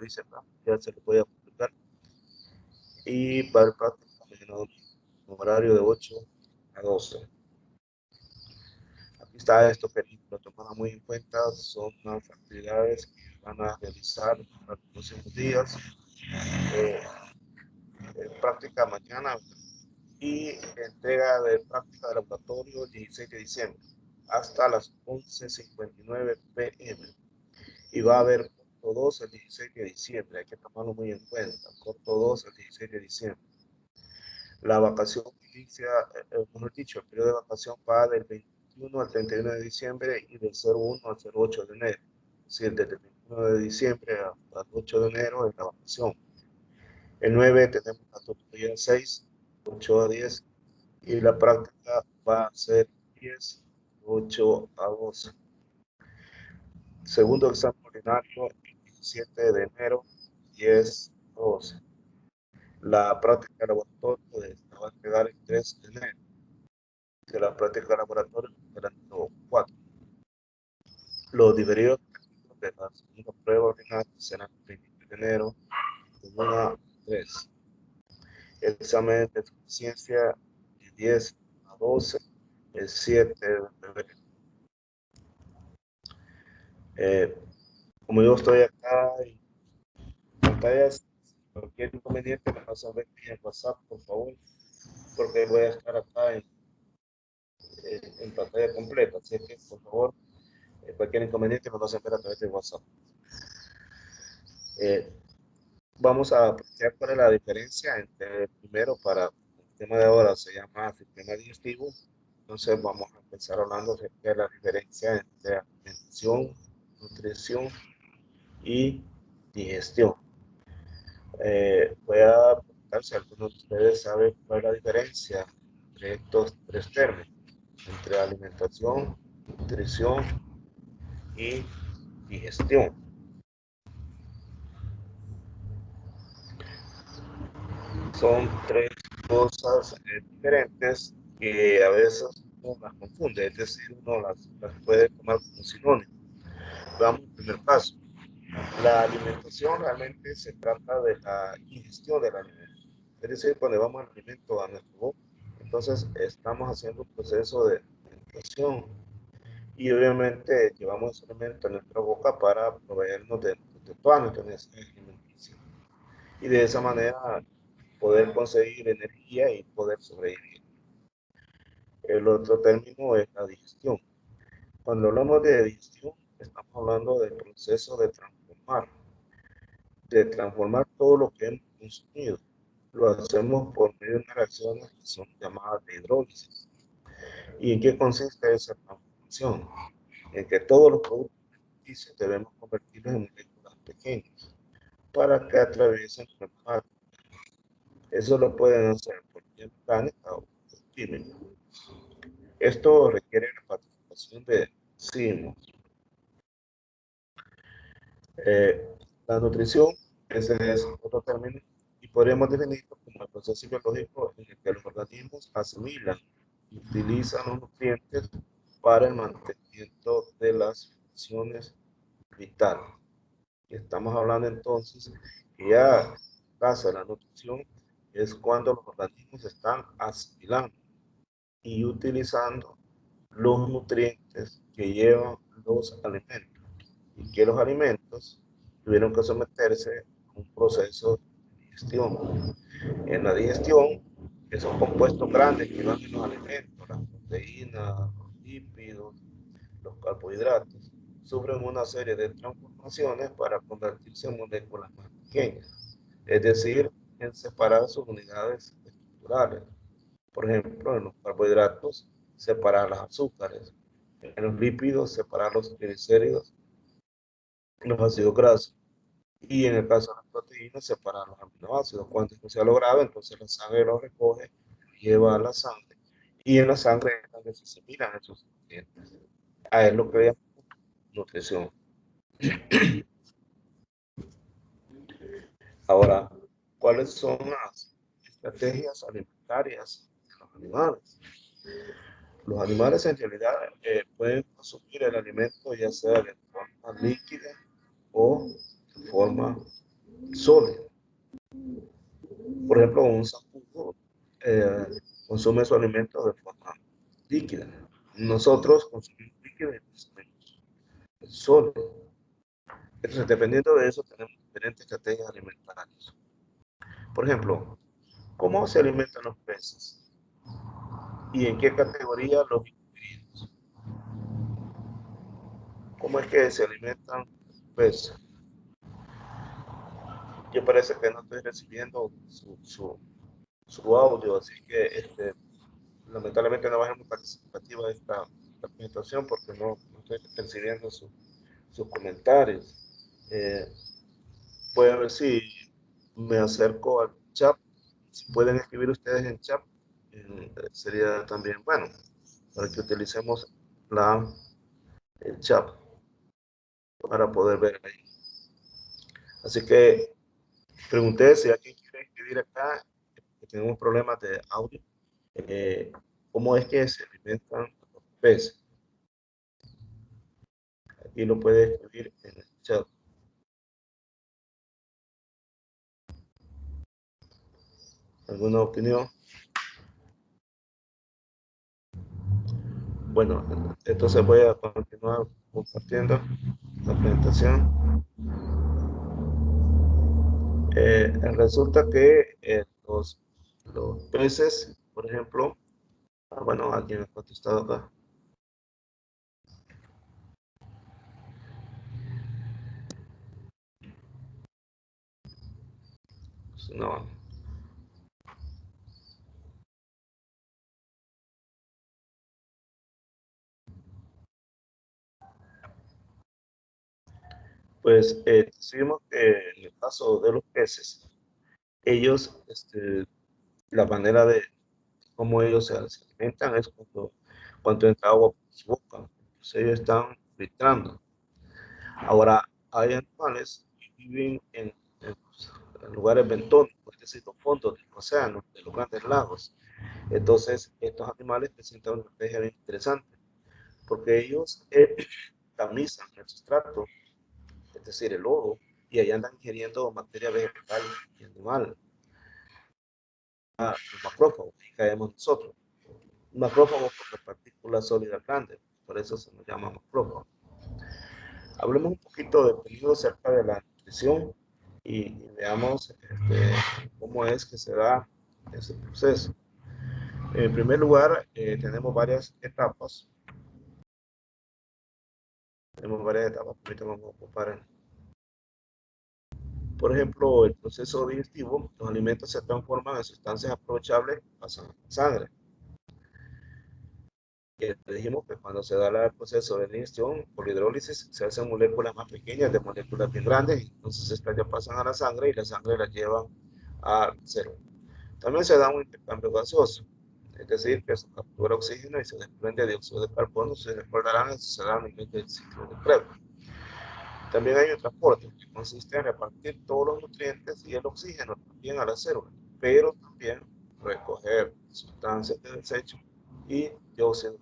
dice acá, ya se lo voy a publicar. Y para el práctico mañana domingo, horario de 8 a 12. Aquí está esto que lo toman muy en cuenta, son las actividades que van a realizar en los próximos días. Práctica mañana y entrega de práctica de laboratorio el 16 de diciembre hasta las 11:59 p.m. Y va a haber corto 2 el 16 de diciembre, hay que tomarlo muy en cuenta, corto 2 el 16 de diciembre. La vacación inicia, mejor dicho, el periodo de vacación va del 21 al 31 de diciembre y del 01 al 08 de enero. Es decir, desde el 21 de diciembre hasta el 8 de enero es la vacación. El 9 tenemos la tutoría 6, 8 a 10 y la práctica va a ser 10, 8 a 12. Segundo examen ordinario, el 17 de enero, 10 a 12. La práctica de laboratorio va a quedar el 3 de enero. De la práctica de laboratorio el año 4. Los diferidos de la segunda prueba ordinaria serán el 23 de enero, de 1 a 3. El examen de suficiencia de 10 a 12, el 7 de febrero. Como yo estoy acá en pantallas, cualquier inconveniente me pasa a ver en WhatsApp, por favor, porque voy a estar acá en pantalla completa. Así que, por favor, cualquier inconveniente me lo hacen ver a través de WhatsApp. Vamos a apreciar cuál es la diferencia entre el primero para el tema de ahora se llama sistema digestivo. Entonces vamos a empezar hablando de la diferencia entre alimentación, nutrición y digestión. Voy a preguntar si alguno de ustedes sabe cuál es la diferencia entre estos tres términos, entre alimentación, nutrición y digestión. Son tres cosas diferentes que a veces uno las confunde, es decir, uno las puede tomar como sinónimo. Veamos el primer paso. La alimentación realmente se trata de la ingestión del alimento. Es decir, cuando llevamos el alimento a nuestro boca, entonces estamos haciendo un proceso de alimentación y obviamente llevamos ese alimento a nuestra boca para proveernos de todas nuestras necesidades alimenticias. Y de esa manera poder conseguir energía y poder sobrevivir. El otro término es la digestión. Cuando hablamos de digestión, estamos hablando del proceso de transformar todo lo que hemos consumido. Lo hacemos por medio de unas reacciones que son llamadas de hidrólisis. ¿Y en qué consiste esa transformación? En que todos los productos alimenticios debemos convertirlos en moléculas pequeñas para que atraviesen el mar. Eso lo pueden hacer por vía mecánica o por química. Esto requiere la participación de enzimas. La nutrición, ese es otro término, y podríamos definirlo como el proceso biológico en el que los organismos asimilan y utilizan los nutrientes para el mantenimiento de las funciones vitales. Y estamos hablando entonces que ya en caso de la nutrición es cuando los organismos están asimilando y utilizando los nutrientes que llevan los alimentos y que los alimentos tuvieron que someterse a un proceso de digestión. En la digestión, esos compuestos grandes que van en los alimentos, las proteínas, los lípidos, los carbohidratos, sufren una serie de transformaciones para convertirse en moléculas más pequeñas, es decir, en separar sus unidades estructurales. Por ejemplo, en los carbohidratos, separar los azúcares, en los lípidos, separar los triglicéridos, los ácidos grasos, y en el caso de las proteínas, separar los aminoácidos. Cuando esto se ha logrado, entonces la sangre lo recoge, lleva a la sangre, y en la sangre es donde se asimilan esos nutrientes. A es lo que llamamos nutrición. Ahora, ¿cuáles son las estrategias alimentarias de los animales? Los animales en realidad pueden consumir el alimento ya sea de forma líquida o de forma sólido. Por ejemplo, un zancudo consume su alimento de forma líquida. Nosotros consumimos líquido y consumimos sólido. Entonces, dependiendo de eso, tenemos diferentes estrategias alimentarias. Por ejemplo, ¿cómo se alimentan los peces? ¿Y en qué categoría los incluimos? ¿Cómo es que se alimentan los peces? Yo parece que no estoy recibiendo su audio, así que lamentablemente no va a ser muy participativa esta presentación porque no estoy percibiendo sus comentarios. Eh, Voy a ver si me acerco al chat. Si pueden escribir ustedes en chat, sería también bueno para que utilicemos el chat para poder ver ahí. Así que pregunté si alguien quiere escribir acá, que tenemos problemas de audio, eh, cómo es que se alimentan los peces. Aquí lo puede escribir en el chat. ¿Alguna opinión? Bueno, entonces voy a continuar compartiendo la presentación. Resulta que los peces, por ejemplo, bueno, alguien ha contestado acá. Pues no. Pues decimos que en el caso de los peces, ellos, la manera de cómo ellos se alimentan es cuando entra agua por su boca. Entonces ellos están filtrando. Ahora, hay animales que viven en lugares bentónicos, es decir, los fondos del océano, de los grandes lagos. Entonces, estos animales presentan una estrategia bien interesante, porque ellos tamizan el sustrato, es decir, el lodo, y ahí andan ingiriendo materia vegetal y animal. Los macrófagos, ahí caemos nosotros. Macrófagos porque partículas sólidas grandes, por eso se nos llama macrófagos. Hablemos un poquito de peligro acerca de la nutrición y veamos cómo es que se da ese proceso. En primer lugar, tenemos varias etapas. Ahorita vamos a ocupar. Por ejemplo, el proceso digestivo, los alimentos se transforman en sustancias aprovechables que pasan a la sangre. Dijimos que cuando se da el proceso de digestión por hidrólisis se hacen moléculas más pequeñas de moléculas bien grandes, entonces estas ya pasan a la sangre y la sangre las lleva al cerebro. También se da un intercambio gaseoso, es decir, que se captura oxígeno y se desprende dióxido de carbono, se recordarán, eso se da a nivel del ciclo de Krebs. También hay un transporte que consiste en repartir todos los nutrientes y el oxígeno también a la célula, pero también recoger sustancias de desecho y dióxido.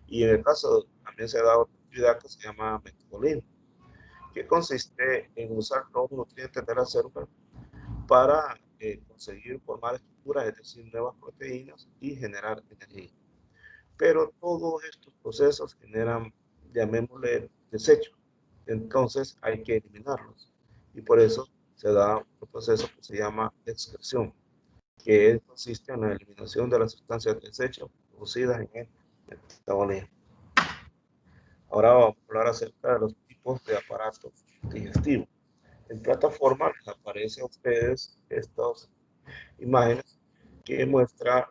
Y en el caso también se da otra actividad que se llama metabolismo, que consiste en usar los nutrientes de la célula para conseguir formar estructuras, es decir, nuevas proteínas y generar energía. Pero todos estos procesos generan, llamémosle, desecho. Entonces hay que eliminarlos. Y por eso se da un proceso que se llama excreción, que consiste en la eliminación de las sustancias de desecho producidas en el metabolismo. Ahora vamos a hablar acerca de los tipos de aparatos digestivos. En plataforma les aparece a ustedes estas imágenes que muestra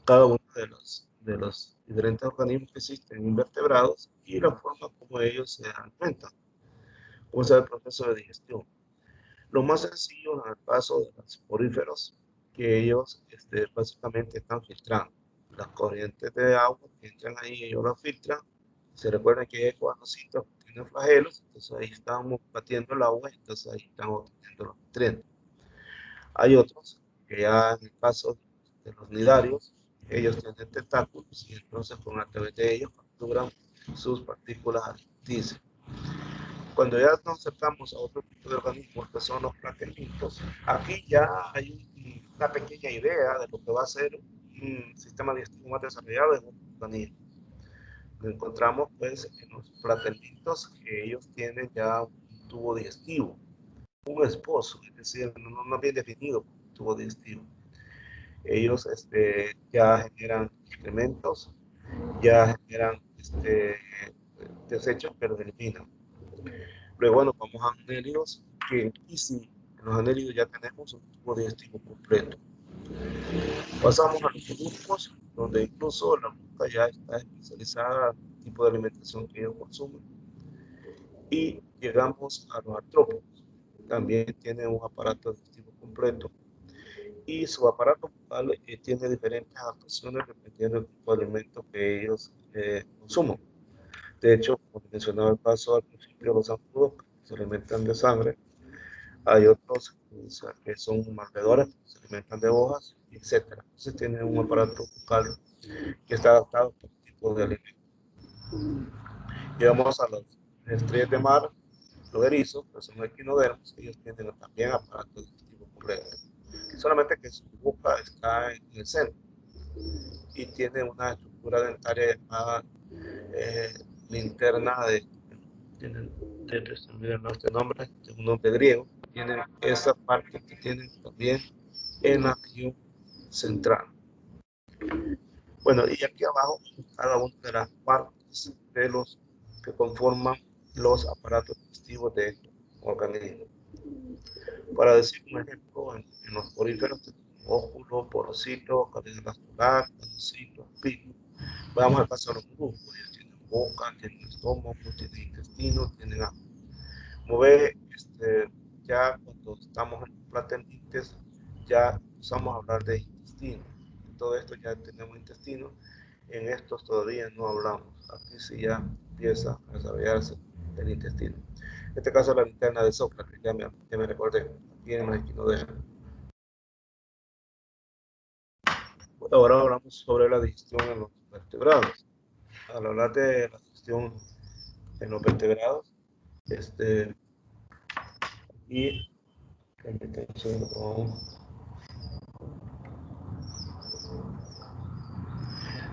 cada uno de los diferentes organismos que existen invertebrados y la forma como ellos se alimentan, cómo es el proceso de digestión. Lo más sencillo en el caso de los poríferos, que ellos básicamente están filtrando. Las corrientes de agua que entran ahí, ellos las filtran. Se recuerdan que hay ecoanocitos que tienen flagelos, entonces ahí estamos batiendo el agua, entonces ahí estamos obteniendo los nutrientes. Hay otros que ya en el caso de los nidarios, ellos tienen tentáculos y entonces con a través de ellos capturan sus partículas alimenticias. Cuando ya nos acercamos a otro tipo de organismos que son los plaquenillos, aquí ya hay una pequeña idea de lo que va a ser un sistema digestivo más desarrollado en un organismo. Lo encontramos pues en los plaquenillos, que ellos tienen ya un tubo digestivo, un esposo, es decir, no bien definido un tubo digestivo. Ellos ya generan excrementos, ya generan desechos, pero eliminan. Luego nos vamos a anélidos, que aquí sí, en los anélidos ya tenemos un tubo digestivo completo. Pasamos a los moluscos, donde incluso la mosca ya está especializada en el tipo de alimentación que ellos consumen. Y llegamos a los artrópodos. También tienen un aparato digestivo completo. Y su aparato bucal tiene diferentes adaptaciones dependiendo del tipo de alimento que ellos consuman. De hecho, como mencionaba el paso al principio, los zancudos se alimentan de sangre. Hay otros que son mordedores, que se alimentan de hojas, etc. Entonces tienen un aparato bucal que está adaptado a este tipo de alimentos. Llegamos a las estrellas de mar, los erizos, que son equinodermos, ellos tienen también aparato digestivo completo. Solamente que su boca está en el centro y tiene una estructura dentaria llamada linterna tienen, se me olvidó este nombre, es un nombre griego, tienen esa parte que tienen también en la región central. Bueno, y aquí abajo, cada una de las partes de los que conforman los aparatos digestivos de estos organismos. Para decir un ejemplo, en los poríferos tenemos óculo, porocito, cadena vascular, canocito, pico. Vamos al caso de los moluscos. Ellos tienen boca, tienen estómago, tienen intestino, tienen agua. Como ve, ya cuando estamos en platenites, ya empezamos a hablar de intestino. En todo esto ya tenemos intestino. En estos todavía no hablamos. Aquí sí ya empieza a desarrollarse el intestino. En este caso la linterna de Sócrates, ya me recordé. Aquí en la equinoderma. Ahora hablamos sobre la digestión en los vertebrados. Al hablar de la digestión en los vertebrados, y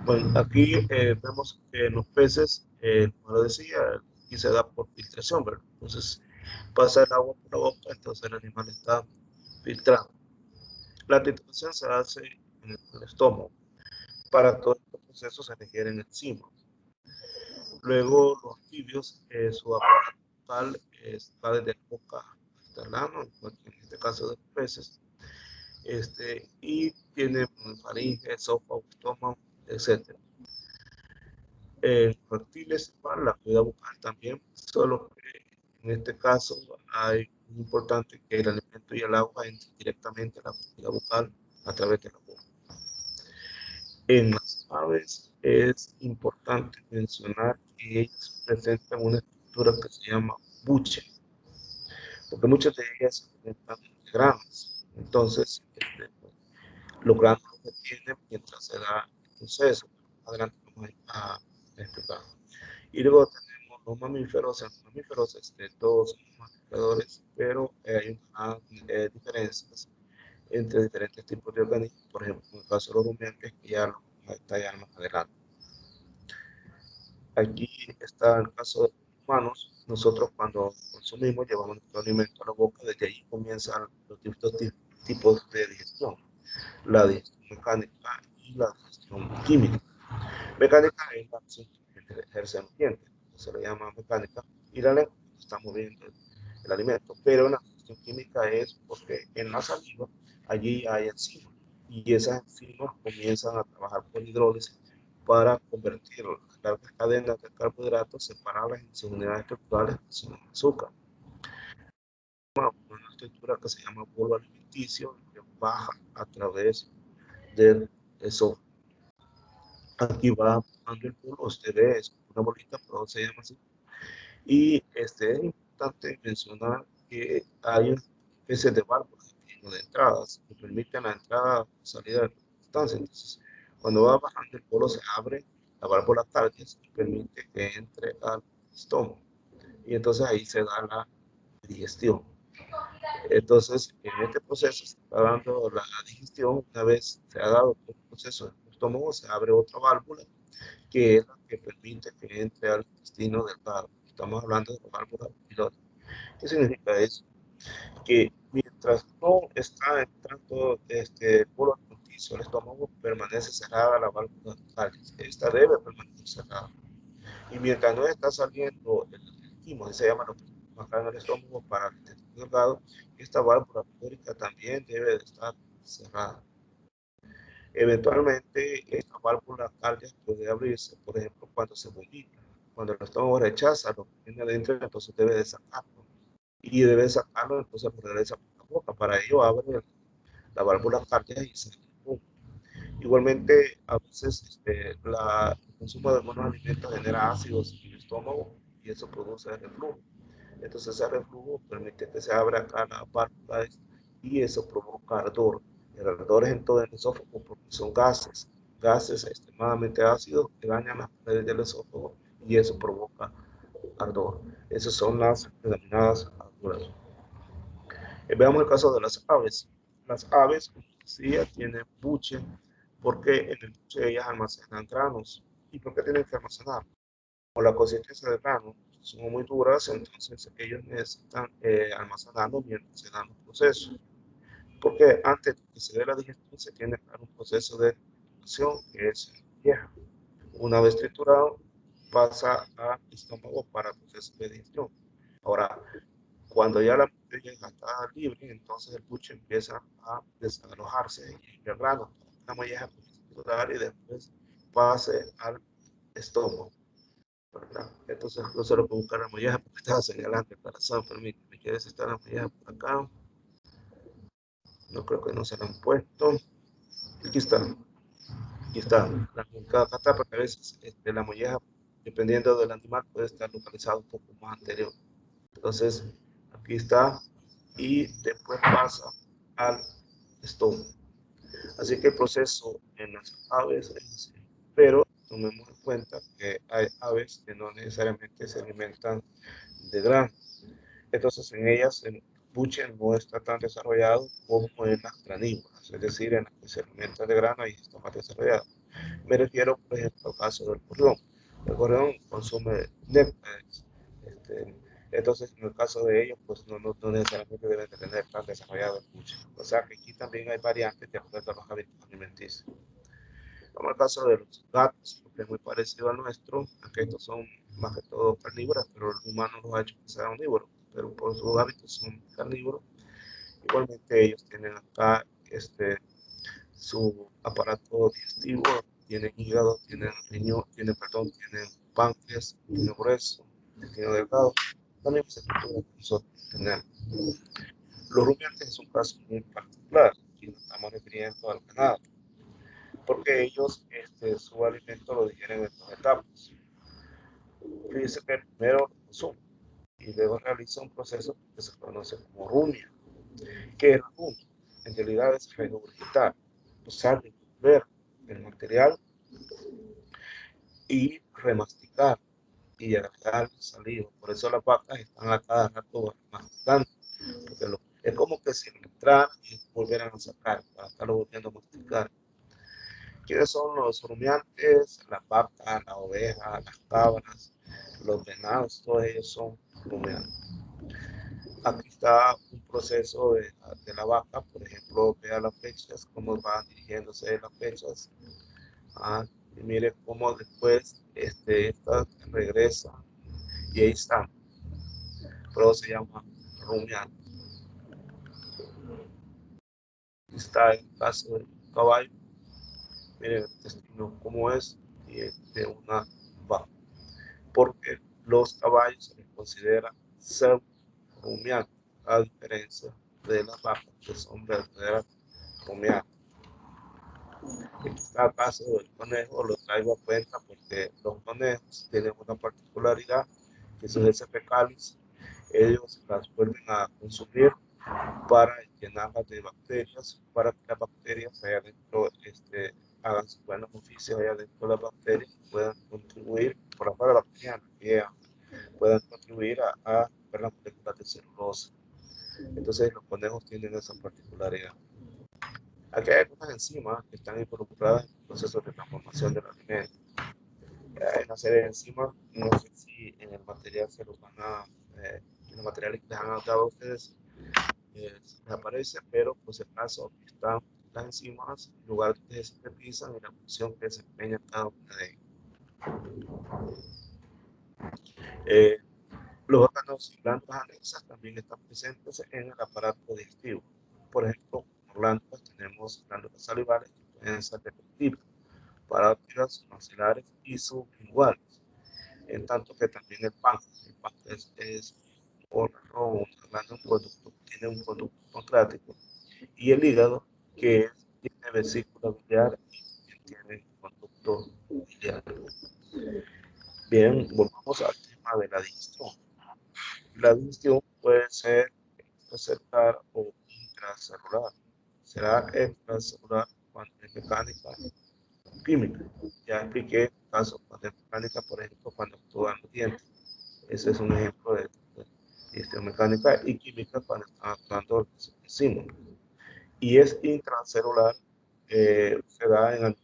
bueno, aquí vemos que en los peces, como lo decía, aquí se da por filtración, ¿verdad? Entonces pasa el agua por la boca, entonces el animal está filtrado. La titulación se hace en el estómago. Para todo este proceso se requieren enzimas. Luego los anfibios, su aparato bucal está desde la boca hasta el ano, en este caso de los peces, y tiene faringe, esófago, estómago, etc. En reptiles, igual, la fluidez bucal también, solo que en este caso hay muy importante que el alimento y el agua entren directamente a la fluidez bucal a través de la boca. En las aves es importante mencionar que ellas presentan una estructura que se llama buche, porque muchas de ellas se alimentan de granos. Entonces, los granos que tienen mientras se da el proceso. Adelante vamos a explicar. Y luego tenemos los mamíferos. En los mamíferos todos son mamíferos, pero hay unas diferencias entre diferentes tipos de organismos. Por ejemplo, en el caso de los rumiantes, que ya lo vamos a detallar más adelante. Aquí está el caso de los humanos. Nosotros cuando consumimos llevamos nuestro alimento a la boca, desde ahí comienzan los distintos tipos de digestión. La digestión mecánica y la digestión química. Mecánica es la acción que ejerce el ambiente, se le llama mecánica, y la lengua está moviendo el alimento, pero la digestión química es porque en la saliva allí hay enzimas, y esas enzimas comienzan a trabajar por hidrólisis para convertir las largas cadenas de carbohidratos, separarlas en sus unidades estructurales que son azúcar. Una estructura que se llama bolo alimenticio, que baja a través del esófago. Aquí va bajando el bolo, usted ve, es una bolita, pero se llama así. Y es importante mencionar que hay una especie de válvulas de entradas que permiten la entrada y salida de la sustancia. Entonces, cuando va bajando el bolo, se abre la válvula Target y permite que entre al estómago. y entonces ahí se da la digestión. Entonces, en este proceso se está dando la digestión. Una vez se ha dado todo el proceso en el estómago, se abre otra válvula que es la que permite que entre al intestino delgado. Estamos hablando de la válvula pilórica. ¿Qué significa eso? Que mientras no está entrando puro alimenticio, el estómago permanece cerrada la válvula cáliz. Esta debe permanecer cerrada. Y mientras no está saliendo el quimo, se llama lo que acá en el estómago para el intestino delgado, esta válvula pilórica también debe de estar cerrada. Eventualmente, esta válvula cáliz puede abrirse, por ejemplo, cuando se vomita. Cuando el estómago rechaza lo que viene adentro, entonces debe de sacarlo. Y debe sacarlo, entonces lo regresa por la boca. Para ello abre la válvula cáliz y se pum. Igualmente, a veces el consumo de algunos alimentos genera ácidos en el estómago y eso produce reflujo. Entonces, ese reflujo permite que se abra acá la válvula y eso provoca ardor. El ardor es en todo el esófago porque son gases extremadamente ácidos que dañan las paredes del esófago y eso provoca ardor. Esas son las denominadas arduras. Veamos el caso de las aves. Las aves, como decía, tienen buche porque en el buche ellas almacenan granos. ¿Y por qué tienen que almacenar? Por la consistencia del grano son muy duras, entonces ellos necesitan almacenarlo mientras se dan los procesos. Porque antes de que se dé la digestión se tiene que dar un proceso de trituración que es vieja. Una vez triturado pasa al estómago para el proceso de digestión. Ahora, cuando ya la botella está libre, entonces el buche empieza a desalojarse y el grano, la molleja comienza a triturar y después pase al estómago, ¿verdad? Entonces no solo puedo buscar la molleja porque estaba señalando el corazón, permíteme, ¿quieres estar la molleja por acá? No creo que no se la han puesto. Aquí está, aquí está. Acá está porque a veces la molleja, dependiendo del animal, puede estar localizado un poco más anterior. Entonces, aquí está y después pasa al estómago. Así que el proceso en las aves es así. Pero tomemos en cuenta que hay aves que no necesariamente se alimentan de grano. Entonces en ellas el buche no está tan desarrollado como en las granívoras, es decir, en las que se alimentan de grano y está más desarrollado. Me refiero, por ejemplo, al caso del gorrión. El gorrión consume néctares. Este, entonces, en el caso de ellos, pues no necesariamente deben de tener tan desarrollado el buche. O sea que aquí también hay variantes de acuerdo a los hábitos alimenticios. Como el caso de los gatos, porque es muy parecido al nuestro, aunque estos son más que todo carnívoros, pero el humano los ha hecho que sean omnívoros, pero por sus hábitos son carnívoros. Igualmente ellos tienen acá su aparato digestivo, tienen hígado, tienen riñón, tienen, perdón, tienen páncreas, tienen grueso, tienen delgado, también se estructura que nosotros tenemos. Los rumiantes es un caso muy particular, aquí nos estamos refiriendo al ganado, porque ellos su alimento lo digieren en dos etapas. Dice que primero lo consumen y luego realiza un proceso que se conoce como rumia. ¿Qué es la rumia? En realidad es regurgitar, o sea, revolver el material y remasticar y agregar saliva. Por eso las vacas están a cada rato masticando, porque es como que si entraran y volvieran a sacar para estarlo volviendo a masticar. ¿Quiénes son los rumiantes? Las vacas, las ovejas, las cabras, los venados, todos ellos son rumiantes. Aquí está un proceso de la vaca, por ejemplo, vea las flechas, cómo van dirigiéndose las flechas. Y mire cómo después esta regresa y ahí está. Pero se llama rumiante. Está el caso del caballo. Miren el intestino cómo es y de una vaca. Porque los caballos se les considera ser rumiantes, a diferencia de las vacas que son verdaderas rumiantes. Este caso del conejo lo traigo a cuenta porque los conejos tienen una particularidad que sus heces fecales ellos las vuelven a consumir para llenarlas de bacterias, para que las bacterias allá adentro hagan sus buenos oficios allá dentro de las bacterias y puedan contribuir por la parte bacteriana que puedan contribuir a romper las moléculas de celulosa. Entonces los conejos tienen esa particularidad. Aquí hay algunas enzimas que están involucradas en el proceso de transformación del alimento. Hay una serie de enzimas, no sé si en el material se los van a, en los materiales que les han dado a ustedes, les aparece, pero pues el caso están las enzimas, el lugar donde se sintetizan y la función que desempeña cada una de ellas. Los órganos y glándulas anexas también están presentes en el aparato digestivo. Por ejemplo, como glándulas tenemos glándulas salivales que pueden ser de dos tipos, parótidas, maxilares y sublinguales. En tanto que también el páncreas es un órgano, tiene un conducto pancreático, y el hígado, que tiene vesícula biliar y también tiene conducto biliar. Bien, volvamos al tema de la digestión. La digestión puede ser extracelular o intracelular. Será extracelular cuando es mecánica o química. Ya expliqué casos cuando es mecánica, por ejemplo, cuando actúan los dientes. Ese es un ejemplo de digestión mecánica, y química cuando están actuando los enzimas. Y es intracelular, se da en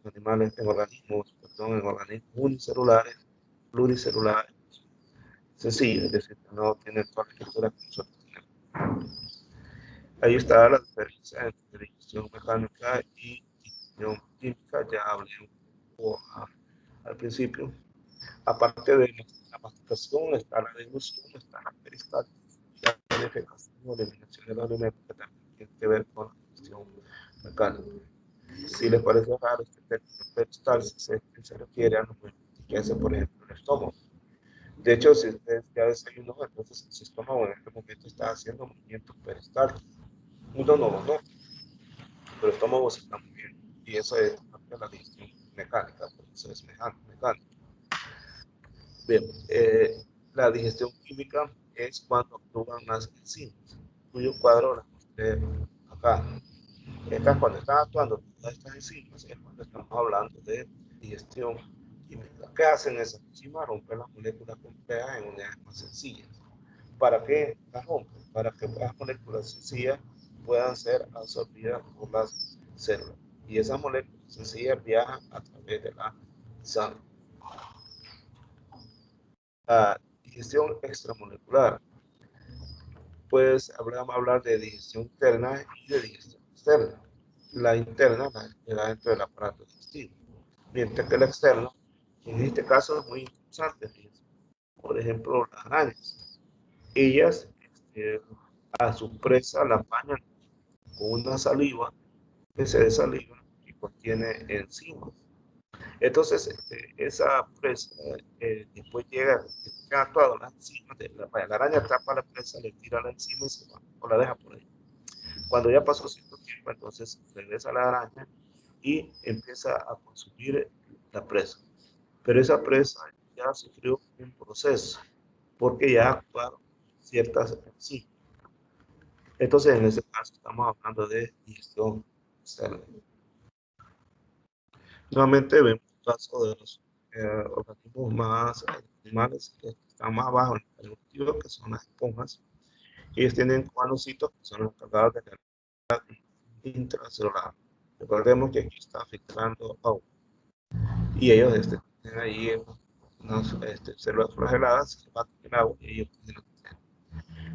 animales, en organismos unicelulares, pluricelulares, sencillo, es decir, que no tiene toda la estructura que nosotros tenemos. Ahí está la diferencia entre digestión mecánica y digestión química, ya hablé un poco al principio. Aparte de la masticación, está la deglución, está la peristalsis, la defecación o eliminación de los alimentos, que también tiene que ver con la digestión mecánica. Si les parece raro este término peristalsis, es que se refiere a los movimientos que hace, por ejemplo, el estómago. De hecho, si ustedes ya desayunó, entonces su estómago en este momento está haciendo movimientos peristálticos. Uno no lo nota, pero el estómago se está moviendo. Y eso es parte de la digestión mecánica, por eso es mecánica. Bien, la digestión química es cuando actúan las enzimas, cuyo cuadro las mostré acá. Cuando están actuando todas estas enzimas, es cuando estamos hablando de digestión química. ¿Qué hacen esas enzimas? Rompen las moléculas complejas en unidades más sencillas. ¿Para qué las rompen? Para que las moléculas sencillas puedan ser absorbidas por las células. Y esas moléculas sencillas viajan a través de la sangre. La digestión extramolecular, pues vamos a hablar de digestión interna y de digestión externa. La interna la dentro del aparato digestivo, mientras que la externa, en este caso es muy interesante. Por ejemplo, las arañas, ellas a su presa la bañan con una saliva que se desaliva y contiene enzimas. Entonces, esa presa después llega actuado las enzimas, la araña atrapa la presa, le tira la enzima y se va, o la deja por ahí. Cuando ya pasó cierto tiempo, entonces regresa la araña y empieza a consumir la presa. Pero esa presa ya sufrió un proceso, porque ya actuaron ciertas enzimas. Entonces, en ese caso, estamos hablando de digestión externa. Nuevamente vemos el caso de los organismos más animales que están más abajo en el evolutivo, que son las esponjas. Ellos tienen cuadrocitos que son los encargados de la intracelular. Recordemos que aquí está filtrando agua. Y ellos tienen ahí unas células flageladas que baten en agua y ellos tienen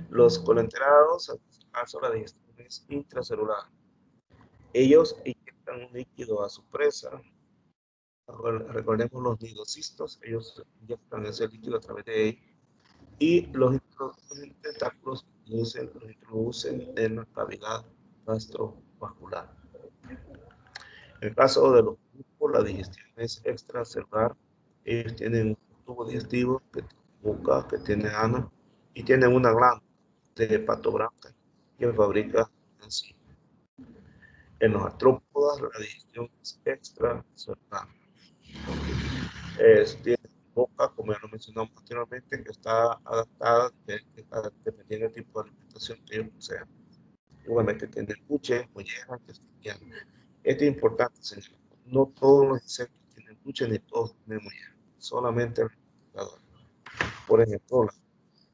los colenterados, en este caso la digestión es intracelular. Ellos inyectan un líquido a su presa. Recordemos los nidocistos, ellos inyectan ese líquido a través de ellos, y los tentáculos los introducen en la cavidad gastrovascular. En el caso de los pulpos, la digestión es extracelular. Ellos tienen un tubo digestivo que tiene boca, que tiene ano, y tienen una glándula de pato blanca que fabrica enzimas. En los artrópodas, la digestión es extracelular. Tiene boca, como ya lo mencionamos anteriormente, que está adaptada dependiendo del tipo de alimentación que ellos posean. Igualmente tienen buche, mollejas, testículos. Esto es importante, señor. No todos los insectos tienen buche ni todos tienen mollejas, solamente el resplandor. Por ejemplo,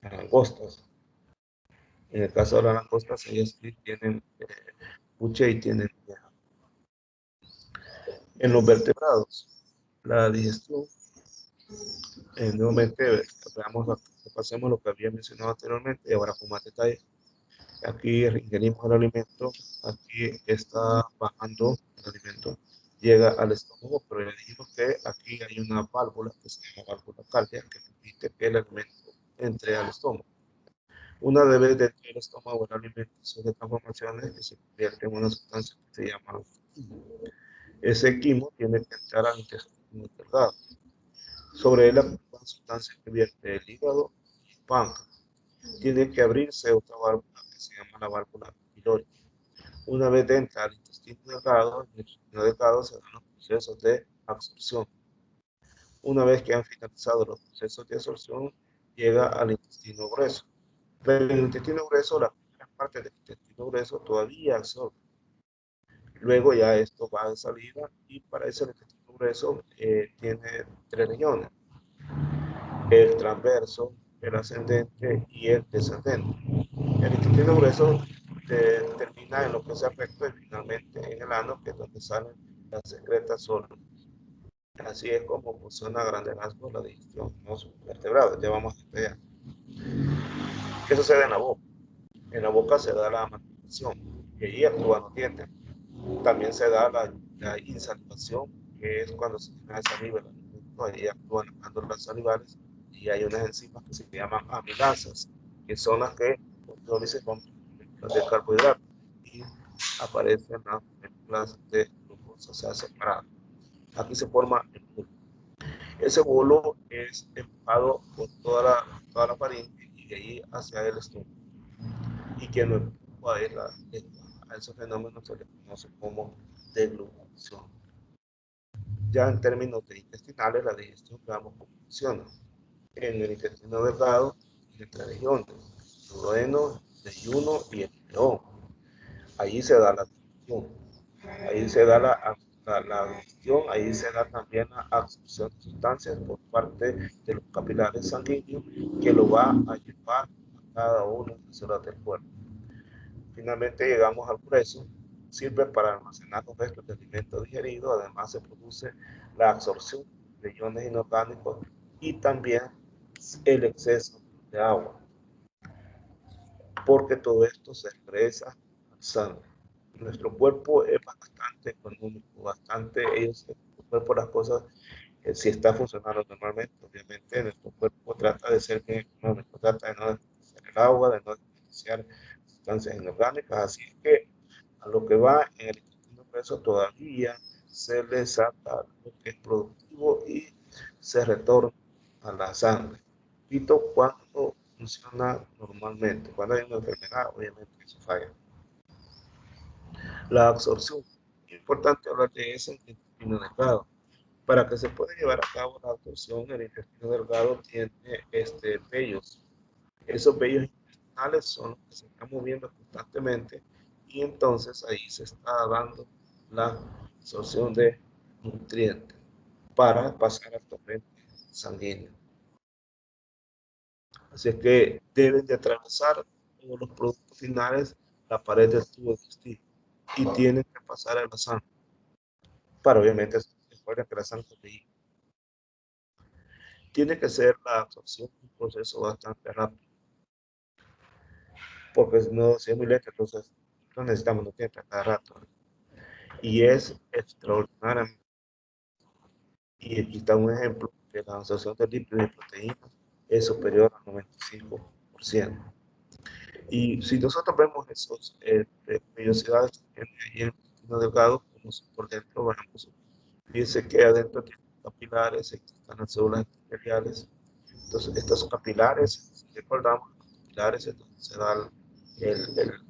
las langostas. En el caso de las langostas, ellas sí tienen puche y tienen vieja. En los vertebrados, la digestión, nuevamente, veamos, pasemos lo que había mencionado anteriormente y ahora con más detalle. Aquí ingerimos el alimento, aquí está bajando el alimento, llega al estómago, pero ya dijimos que aquí hay una válvula que se llama válvula cárdiaca que permite que el alimento entre al estómago. Una vez dentro del estómago el alimento sufre transformaciones que se convierte en una sustancia que se llama quimo. Ese quimo tiene que entrar al intestino delgado. Sobre él actúan sustancias que vierte el hígado y el páncreas. Tiene que abrirse otra válvula que se llama la válvula pylórica. Una vez entra al intestino delgado, en el intestino delgado se dan los procesos de absorción. Una vez que han finalizado los procesos de absorción, llega al intestino grueso. Pero en el intestino grueso, la primera parte del intestino grueso todavía absorbe. Luego ya esto va de salida y para eso el intestino grueso tiene tres regiones: el transverso, el ascendente y el descendente. El intestino grueso termina en lo que es recto y finalmente en el ano, que es donde salen las secretas sólidas. Así es como funciona a grandes rasgos la digestión en los vertebrados. Ya vamos a ver qué sucede en la boca. En la boca se da la masticación, y allí actúan los dientes. También se da la insalivación, que es cuando se tiene saliva, ahí actúan las glándulas salivales y hay unas enzimas que se llaman amilasas, que son las que hidrolizan con las de carbohidratos y aparecen las moléculas de glucosa, se hace separada. Aquí se forma el bolo. Ese bolo es empujado por toda la faringe y de ahí hacia el estómago. Y quien lo empuja es la lengua. A esos fenómenos se les conoce como deglución. Ya en términos de intestinales, la digestión, veamos cómo funciona. En el intestino delgado, en tres regiones: duodeno, yeyuno y el ileón. Allí se da la digestión, ahí se da la digestión, ahí se da también la absorción de sustancias por parte de los capilares sanguíneos que lo va a llevar a cada una de las células del cuerpo. Finalmente llegamos al grueso, sirve para almacenar los restos de alimentos digeridos, además se produce la absorción de iones inorgánicos y también el exceso de agua, porque todo esto se expresa al sangre. Nuestro cuerpo es bastante económico, bastante, el cuerpo las cosas, si está funcionando normalmente, obviamente nuestro cuerpo trata de ser bien económico, trata de no desperdiciar el agua, de no desperdiciar sustancias inorgánicas, así es que a lo que va en el intestino grueso todavía se le saca lo que es productivo y se retorna a la sangre. Repito, cuando funciona normalmente, cuando hay una enfermedad, obviamente eso falla. La absorción, es importante hablar de eso en el intestino delgado. Para que se pueda llevar a cabo la absorción, el intestino delgado tiene vellos. Esos vellos intestinales son los que se están moviendo constantemente y entonces ahí se está dando la absorción de nutrientes para pasar al torrente sanguíneo. Así es que deben de atravesar todos los productos finales la pared del tubo digestivo y tienen que pasar a la sangre para obviamente recuerden que la sangre es. Tiene que ser la absorción un proceso bastante rápido, porque si es muy lento, entonces no necesitamos nutrientes cada rato. Y es extraordinariamente. Y aquí está un ejemplo que la absorción de lípidos y proteínas es superior al 95%. Y si nosotros vemos esos vellosidades que tiene ahí en el intestino delgado, como por dentro, vamos, dice que adentro tiene capilares, están las células epiteliales. Entonces, estos capilares, si recordamos, los capilares es donde se da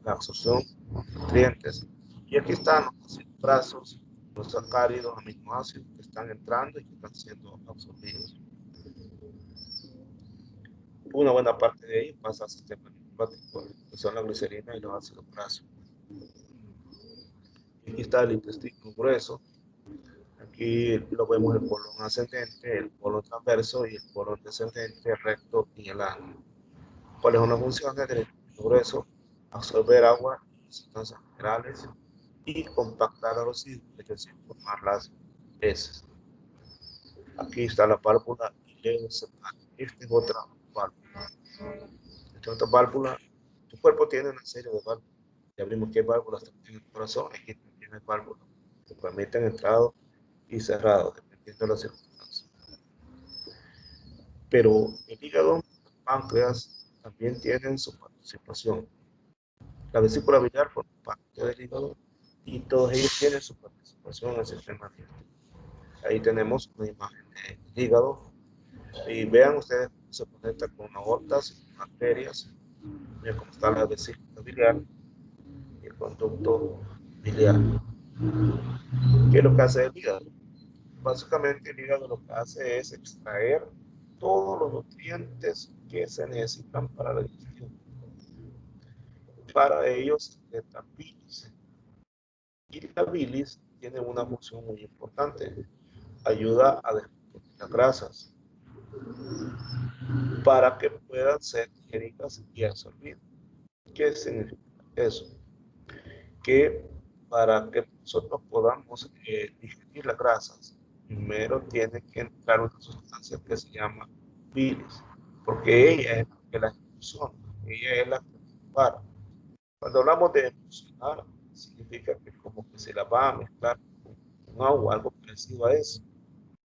la absorción de nutrientes. Y aquí están los brazos, los sacáridos, aminoácidos que están entrando y que están siendo absorbidos. Una buena parte de ellos pasa al sistema linfático, que son la glicerina y los ácidos grasos. Aquí está el intestino grueso. Aquí lo vemos el colon ascendente, el colon transverso y el colon descendente, recto y el ano. ¿Cuáles son las funciones del intestino grueso? Absorber agua y sustancias minerales y compactar a los higos, es decir, formar las heces. Aquí está la válvula ileocecal. Esta es otra válvula. Esta es otra válvula. Tu cuerpo tiene una serie de válvulas. Ya vimos que hay válvulas también en el corazón. Aquí también hay válvulas que permiten entrado y cerrado, dependiendo de las circunstancias. Pero el hígado, el páncreas, también tienen su participación. La vesícula biliar forma parte del hígado y todos ellos tienen su participación en el sistema digestivo. Ahí tenemos una imagen del hígado y vean ustedes cómo se conecta con aortas y con arterias. Miren cómo está la vesícula biliar y el conducto biliar. ¿Qué es lo que hace el hígado? Básicamente el hígado lo que hace es extraer todos los nutrientes que se necesitan para la digestión. Para ellos necesitan bilis. Y la bilis tiene una función muy importante. Ayuda a descomponer las grasas para que puedan ser digeridas y absorbidas. ¿Qué significa eso? Que para que nosotros podamos digerir las grasas, primero tiene que entrar una sustancia que se llama bilis, porque ella es la que la expulsiona, ella es la que prepara. Cuando hablamos de emulsionar, significa que como que se la va a mezclar con agua, algo parecido a eso.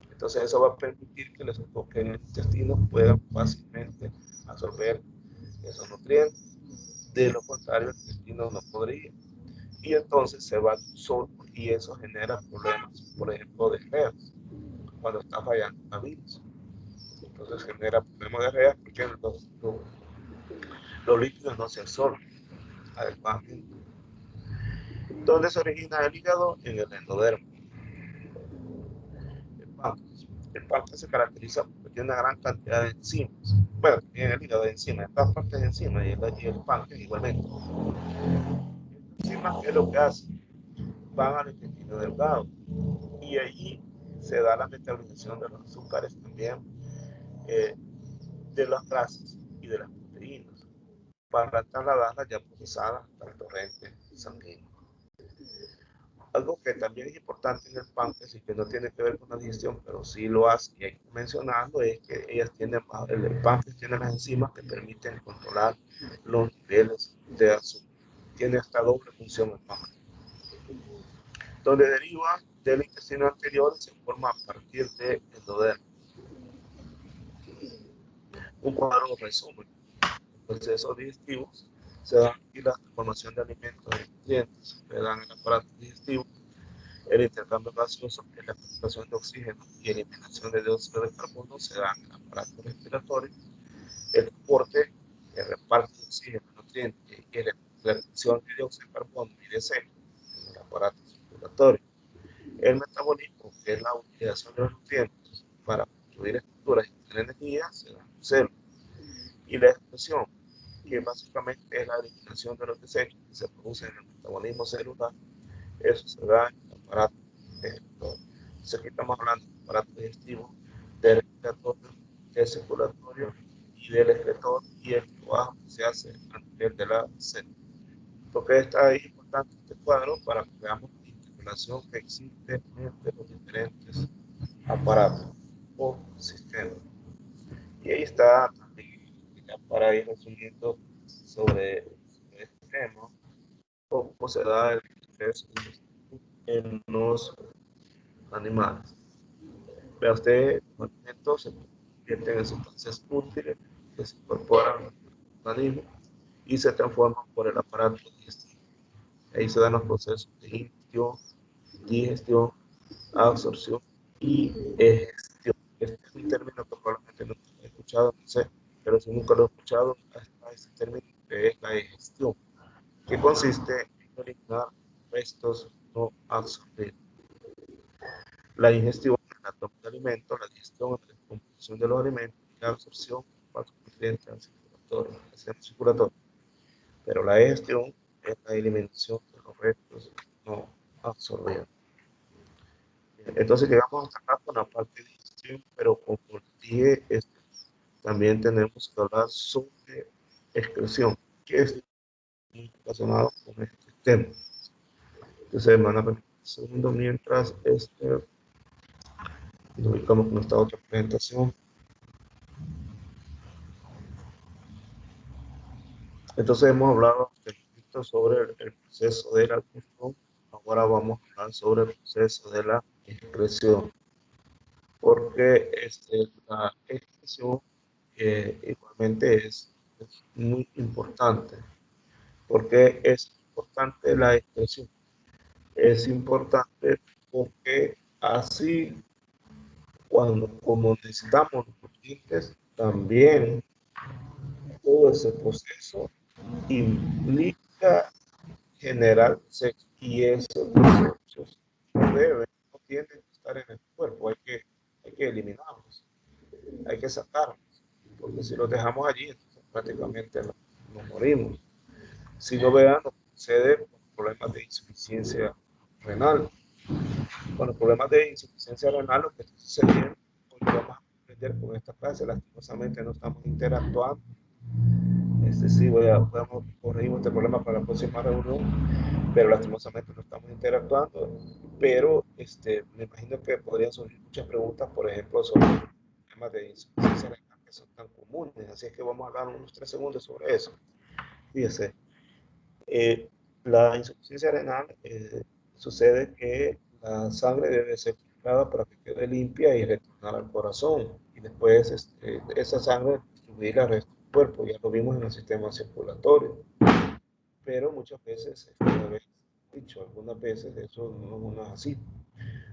Entonces eso va a permitir que los que en el intestino puedan fácilmente absorber esos nutrientes. De lo contrario, el intestino no podría. Y entonces se va solo y eso genera problemas, por ejemplo, de diarreas, cuando está fallando la bilis. Entonces genera problemas de diarrea porque los líquidos no se absorben adecuadamente. ¿Dónde se origina el hígado? En el endodermo. El páncreas. El páncreas se caracteriza porque tiene una gran cantidad de enzimas. Bueno, tiene el hígado de enzimas, estas partes de enzimas y el páncreas igualmente. Las enzimas, ¿qué es lo que hacen? Van al intestino delgado y allí se da la metabolización de los azúcares también, eh, de las grasas y de las proteínas para trasladarlas ya procesadas al torrente sanguíneo. Algo que también es importante en el páncreas y que no tiene que ver con la digestión, pero sí lo hace y hay que mencionarlo, es que ellas tienen, el páncreas tiene las enzimas que permiten controlar los niveles de azúcar. Tiene esta doble función el páncreas. Donde deriva del intestino anterior se forma a partir del endodermo. Un cuadro resumen. Los procesos digestivos se dan aquí la formación de alimentos y nutrientes, se dan el aparato digestivo, el intercambio gaseoso, que es la captación de oxígeno y eliminación de dióxido de carbono, se da en el aparato respiratorio, el transporte, el reparto de oxígeno, nutrientes y la expulsión de dióxido de carbono y de CO en el aparato circulatorio. El metabolismo, que es la utilización de los nutrientes para construir estructuras y tener energía, se da en el células. Y la expresión, que básicamente es la eliminación de los desechos que se producen en el metabolismo celular, eso se da en el aparato excretor. Entonces aquí estamos hablando del aparato digestivo, del respiratorio, del circulatorio y del excretor y el trabajo que se hace a nivel de la célula. Porque está ahí importante este cuadro para que veamos la interrelación que existe entre los diferentes aparatos o sistemas. Y ahí está también, ya para ir resumiendo sobre este tema, cómo se da el proceso en los animales. Vea usted, los alimentos se convierten en sustancias útiles que se incorporan al organismo y se transforman por el aparato digestivo. Ahí se dan los procesos de ingestión, digestión, absorción y egestión. Este es un término que probablemente no he escuchado, no sé, pero si nunca lo he escuchado, está este término que es la digestión, que consiste en eliminar restos no absorbidos. La ingestión es la toma de alimentos, la digestión es la descomposición de los alimentos y la absorción para los nutrientes al circulatorio. Pero la digestión es la eliminación de los restos no absorbidos. Entonces llegamos hasta acá con la parte de digestión, pero como dije, también tenemos que hablar sobre excreción, que es muy relacionado con este tema. Entonces, van a permitir un segundo mientras nos ubicamos con esta otra presentación. Entonces, hemos hablado sobre el proceso de la digestión. Ahora vamos a hablar sobre el proceso de la excreción, porque la excreción igualmente es muy importante. ¿Porque es importante la excreción? Es importante porque así, como necesitamos los nutrientes, también todo ese proceso implica generar sexo, y esos desechos no tienen que estar en el cuerpo, hay que eliminarlos, hay que sacarlos, porque si los dejamos allí, entonces prácticamente nos morimos. Si no vean, lo que sucede con problemas de insuficiencia renal. Con los problemas de insuficiencia renal, lo que está sucediendo, hoy vamos a aprender con esta clase, lastimosamente no estamos interactuando. Sí, podemos corregir este problema para la próxima reunión, pero lastimosamente no estamos interactuando. Pero me imagino que podrían surgir muchas preguntas, por ejemplo, sobre temas de insuficiencia renal que son tan comunes. Así es que vamos a hablar unos 3 segundos sobre eso. Fíjese, eh, la insuficiencia renal sucede que la sangre debe ser filtrada para que quede limpia y retornar al corazón. Y después esa sangre distribuirla al resto del cuerpo. Ya lo vimos en el sistema circulatorio. Pero muchas veces, dicho, algunas veces eso no es así.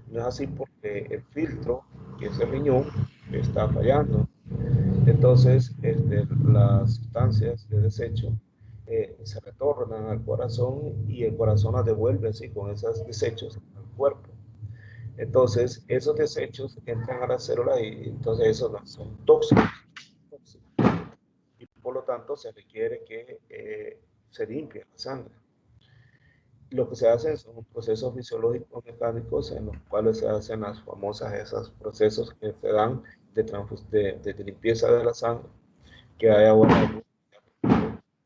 No es así porque el filtro, que es el riñón, está fallando. Entonces, las sustancias de desecho se retornan al corazón y el corazón las devuelve así con esos desechos al cuerpo. Entonces, esos desechos entran a la célula y entonces esos son tóxicos. Y por lo tanto, se requiere que se limpie la sangre. Lo que se hace son procesos fisiológicos mecánicos en los cuales se hacen las famosas esos procesos que se dan de limpieza de la sangre, que hay ahora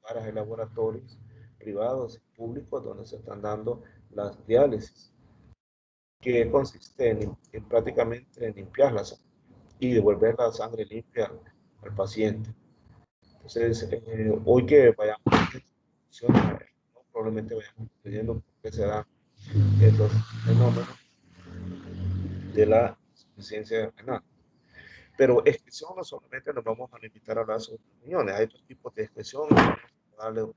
para laboratorios privados y públicos donde se están dando las diálisis, que consiste en prácticamente en limpiar la sangre y devolver la sangre limpia al paciente. Entonces, hoy que vayamos probablemente vayamos entendiendo por qué se dan estos fenómenos de la insuficiencia renal. Pero excreción no solamente nos vamos a limitar a hablar sobre riñones, hay otros tipos de excreción, vamos a darle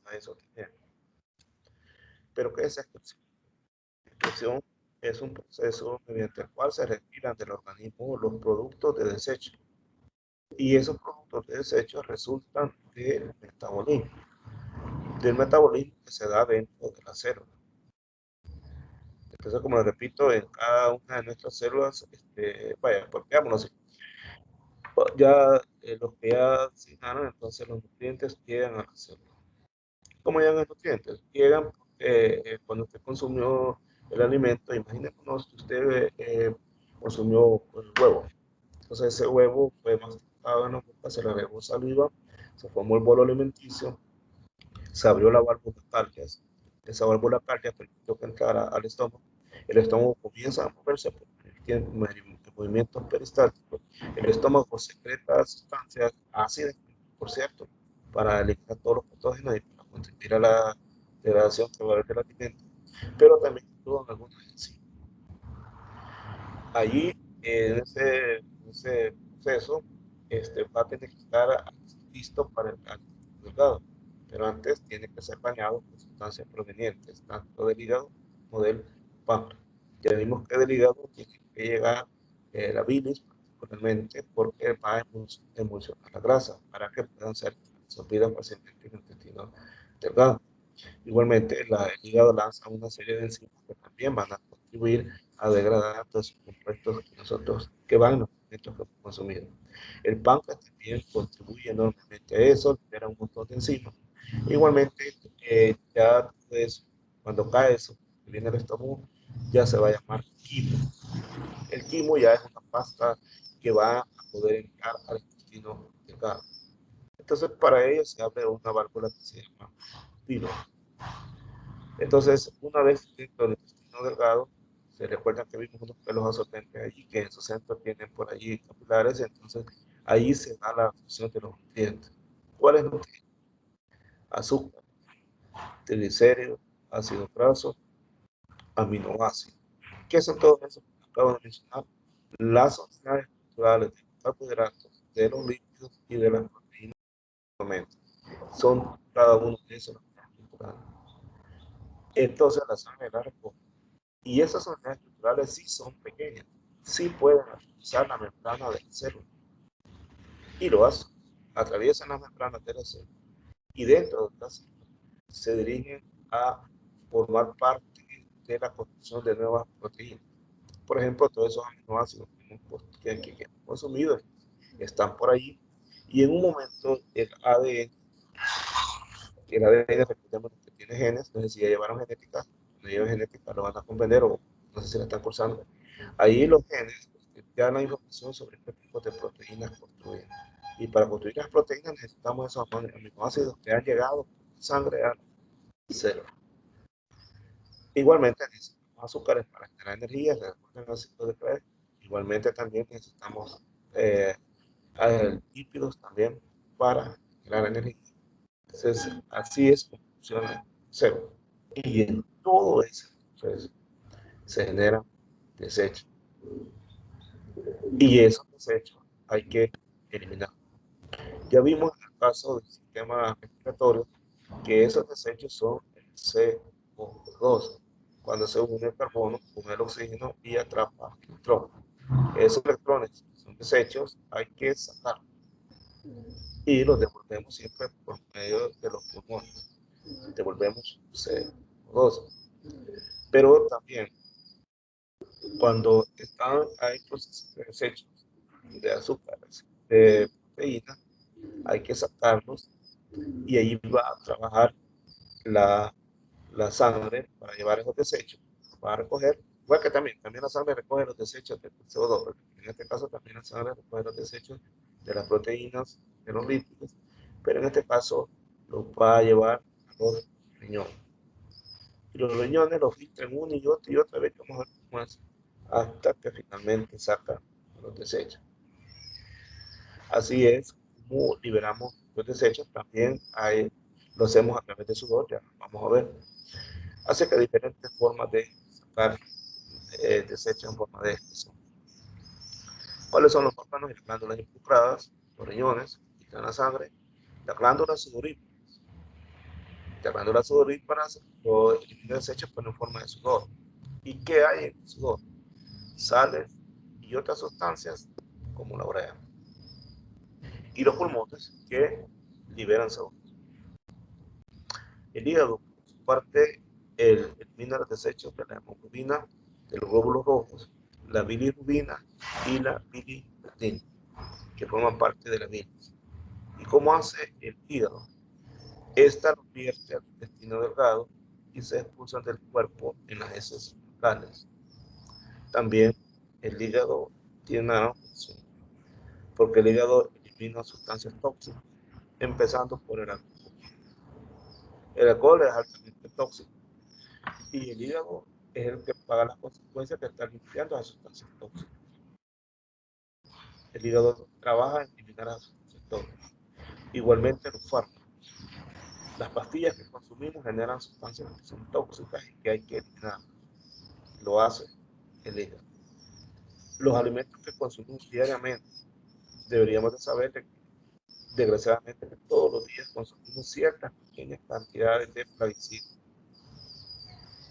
a eso también. Pero ¿qué es excreción? Excreción es un proceso mediante el cual se retiran del organismo los productos de desecho. Y esos productos de desecho resultan del metabolismo que se da dentro de la célula. Entonces, como les repito, en cada una de nuestras células, porque vámonos, ya los que ya asignaron, entonces los nutrientes llegan a la célula. ¿Cómo llegan los nutrientes? Llegan cuando usted consumió el alimento, imagínense que usted consumió el huevo. Entonces ese huevo fue masticado en la boca, se le agregó saliva, se formó el bolo alimenticio, se abrió la válvula cálea. Esa válvula cálea permitió que entrara al estómago. El estómago comienza a moverse por movimientos peristálticos. El estómago secreta sustancias ácidas, por cierto, para eliminar todos los patógenos y para contribuir a la degradación celular del alimento, pero también actúan algunas enzimas. Allí, en ese proceso, va a tener que estar listo para el delgado, pero antes tiene que ser bañado con sustancias provenientes tanto del hígado como del páncreas. Ya vimos que del hígado tiene que llegar la bilis, particularmente porque va a emulsionar la grasa para que puedan ser absorbidas fácilmente en el intestino delgado. Igualmente, el hígado lanza una serie de enzimas que también van a contribuir a degradar los compuestos que van en los alimentos que hemos consumido. El páncreas también contribuye enormemente a eso, libera un montón de enzimas. Igualmente, ya pues, cuando cae eso, viene el estómago, ya se va a llamar quimo. El quimo ya es una pasta que va a poder entrar al intestino delgado. Entonces, para ello se abre una válvula que se llama pilo. Entonces, una vez dentro del intestino delgado, se recuerda que vimos unos pelos absorbentes allí, que en su centro tienen por allí capilares, entonces ahí se da la absorción de los nutrientes. ¿Cuáles nutrientes? Azúcar, triglicéridos, ácido graso, aminoácidos. ¿Qué son todos esos que acabo de mencionar? Las unidades estructurales de los carbohidratos, de los lípidos y de las proteínas. Son cada uno de esos unidades estructurales. Entonces la sangre la recoge. Y esas unidades estructurales sí son pequeñas, sí pueden atravesar la membrana de la célula. Y lo hacen, atraviesan las membranas de la célula. Y dentro de la célula se dirigen a formar parte de la construcción de nuevas proteínas. Por ejemplo, todos esos aminoácidos que hemos consumido están por ahí. Y en un momento el ADN recordemos que tiene genes, entonces si ya llevaron genética, cuando lleven genética lo van a comprender o no sé si la están cursando. Ahí los genes te dan la información sobre qué tipo de proteínas construyen. Y para construir las proteínas necesitamos esos aminoácidos que han llegado por sangre a cero. Igualmente necesitamos azúcares para generar energía, recuerden el ciclo de Krebs. Igualmente también necesitamos lípidos también para generar energía. Entonces, así es como funciona el cero. Y en todo ese proceso se generan desechos. Y esos desechos hay que eliminar. Ya vimos en el caso del sistema respiratorio que esos desechos son el CO2, cuando se une el carbono con el oxígeno y atrapa electrones. Esos electrones son desechos, hay que sacarlos y los devolvemos siempre por medio de los pulmones. Devolvemos CO2. Pero también cuando hay procesos de desechos de azúcares, de proteínas, hay que sacarlos y ahí va a trabajar la sangre para llevar esos desechos, va a recoger, igual que también la sangre recoge los desechos del CO2, en este caso también la sangre recoge los desechos de las proteínas, de los lípidos, pero en este caso los va a llevar a los riñones. Y los riñones los filtran una y otra vez, vamos a ver cómo es, hasta que finalmente sacan los desechos. Así es como liberamos los desechos, también lo hacemos a través de sudor, ya vamos a ver. Así que hay diferentes formas de sacar desechos en forma de expresión. ¿Cuáles son los órganos y las glándulas involucradas? Los riñones, filtran la sangre, las glándulas sudoríparas. Las glándulas sudoríparas eliminan desechos pero en forma de sudor. ¿Y qué hay en el sudor? Sales y otras sustancias como la urea. Y los pulmones que liberan CO2. El hígado, por su parte, elimina los desechos de la hemoglobina, de los glóbulos rojos, la bilirrubina y la bilirutina, que forman parte de la bilis. ¿Y cómo hace el hígado? Esta lo vierte al intestino delgado y se expulsan del cuerpo en las heces fecales. También el hígado tiene una función, porque el hígado elimina sustancias tóxicas, empezando por el alcohol. El alcohol es altamente tóxico y el hígado es el que paga las consecuencias de estar limpiando las sustancias tóxicas. El hígado trabaja en eliminar las sustancias tóxicas. Igualmente los fármacos. Las pastillas que consumimos generan sustancias que son tóxicas y que hay que eliminar. Lo hace el hígado. Los alimentos que consumimos diariamente, deberíamos de saber que desgraciadamente todos los días consumimos ciertas pequeñas cantidades de plaguicidas.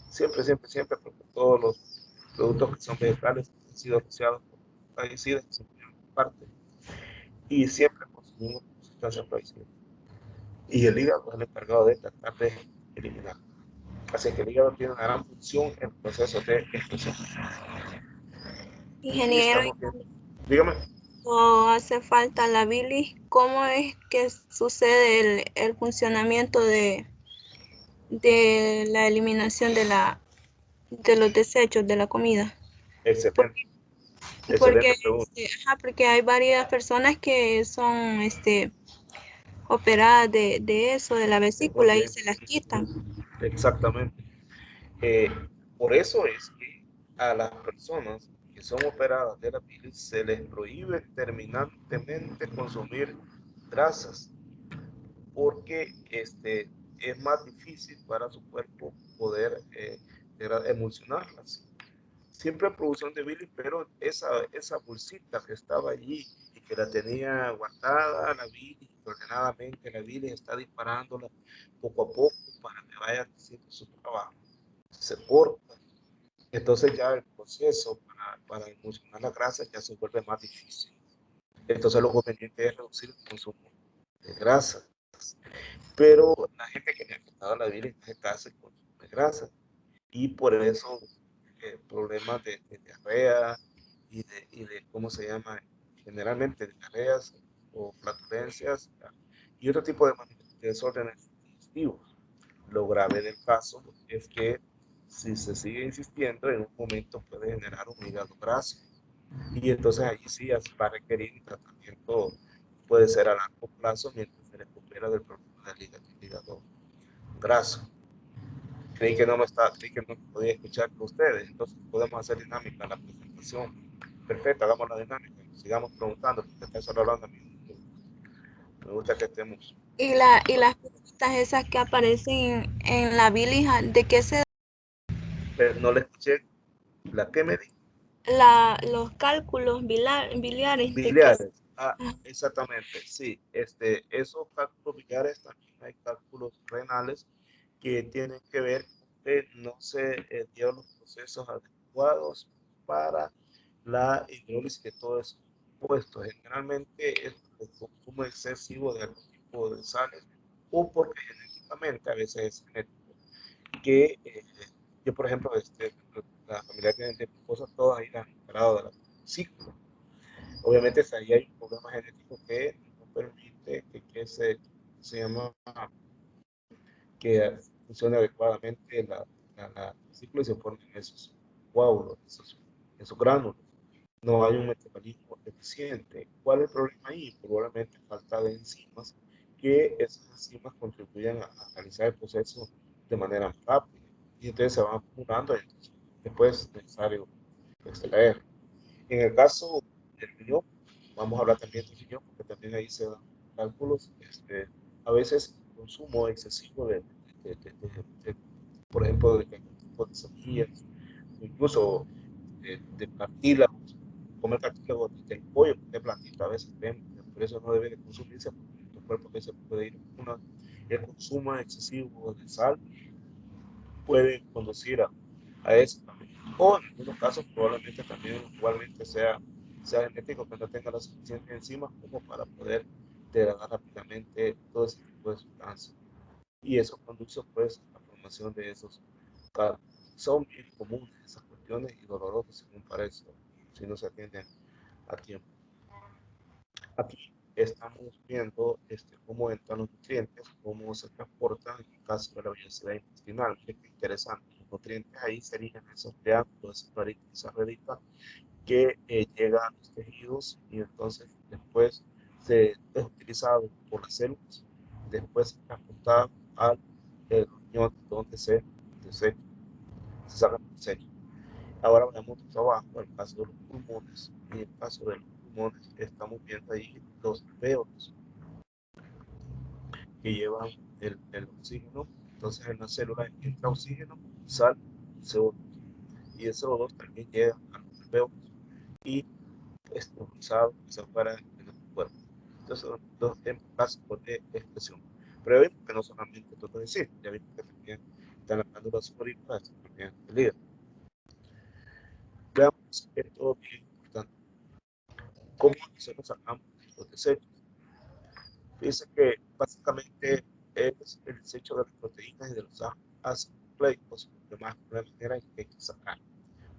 Siempre, porque todos los productos que son vegetales han sido asociados con plaguicidas, que son parte, y siempre consumimos sustancias plaguicidas. Y el hígado es el encargado de tratar de eliminar. Así que el hígado tiene una gran función en el proceso de expulsión. Ingeniero, Dígame. ¿o hace falta la bilis? ¿Cómo es que sucede el funcionamiento de la eliminación de la de los desechos de la comida. Excelente, Porque, excelente pregunta. porque hay varias personas que son operadas de eso, de la Muy vesícula, y bien, se las quitan. exactamente. Eh, por eso es que a las personas que son operadas de la bilis se les prohíbe terminantemente consumir grasas porque es más difícil para su cuerpo poder emulsionarlas. Siempre en producción de bilis, pero esa bolsita que estaba allí y que la tenía guardada la bilis, ordenadamente la bilis está disparándola poco a poco para que vaya haciendo su trabajo. Se corta, entonces ya el proceso para emulsionar la grasa ya se vuelve más difícil. Entonces lo conveniente es reducir el consumo de grasa. Pero la gente que le ha quitado la bilis está hace consumo de grasa y por eso problemas de diarrea y de, ¿cómo se llama? Generalmente diarreas o flatulencias y otro tipo de desórdenes digestivos. Lo grave del caso es que si se sigue insistiendo, en un momento puede generar un hígado graso. Y entonces allí sí va a requerir un tratamiento, puede ser a largo plazo, mientras se recupera del problema del hígado graso. Creí que no me podía escuchar con ustedes, entonces podemos hacer dinámica la presentación. Perfecto, hagamos la dinámica, sigamos preguntando, porque está solo hablando a mí. Me gusta que estemos. Y las cositas esas que aparecen en la bilis, ¿de qué se Pero no le escuché la que me dijo. los cálculos biliares? ¿De qué? Biliares. Ah, exactamente, sí. Esos cálculos biliares también hay cálculos renales que tienen que ver con que no se dieron los procesos adecuados para la hidrólisis de todos esos compuestos. Generalmente es por el consumo excesivo de algún tipo de sales o porque genéticamente a veces es genético. Que yo, por ejemplo, la familia de mi esposa, todas ahí han operado de la vesícula. Obviamente ahí hay un problema genético que no permite se llama que funcione adecuadamente la vesícula y se formen esos coágulos, esos gránulos. No hay un metabolismo eficiente. ¿Cuál es el problema ahí? Probablemente falta de enzimas, que esas enzimas contribuyen a realizar el proceso de manera más rápida. Y entonces se van acumulando y después es necesario extraer. En el caso del riñón, vamos a hablar también del riñón, porque también ahí se dan cálculos. A veces el consumo excesivo de, por ejemplo, de algún tipo de semillas, incluso de cartílagos, comer cartílagos del pollo, de plantita, a veces vemos, por eso no debe de consumirse, porque nuestro cuerpo que se puede ir el consumo excesivo de sal puede conducir a eso también. O en algunos casos probablemente también igualmente sea genético, que no tenga las suficientes enzimas como para poder degradar rápidamente todo ese tipo de sustancias. Y eso conduce pues a la formación de esos cálculos. Son bien comunes esas cuestiones y dolorosas según parece, si no se atienden a tiempo. Aquí estamos viendo cómo entran los nutrientes, cómo se transportan en el caso de la velocidad intestinal. Miren qué interesante. Los nutrientes ahí serían esos triángulos, esas claritas, esa redita que llegan a los tejidos y entonces después es utilizado por las células, después es transportado al riñón donde se desecha, se saca el desecho. Ahora veamos otro trabajo, el caso de los pulmones. Y en el caso de los pulmones estamos viendo ahí los alvéolos que llevan el oxígeno. Entonces en la célula entra oxígeno, sal, CO2. Y el CO2 también llega a los alvéolos y es utilizado para el cuerpo. Entonces son dos ejemplos básicos de expresión. Pero ya vimos que no solamente todo decir, ya vimos que también están las glándulas sudoríparas, también el hígado. Veamos esto bien importante. ¿Cómo nosotros sacamos los desechos? Dice que básicamente es el desecho de las proteínas y de los ácidos nucleicos, de más de la manera que hay que sacar,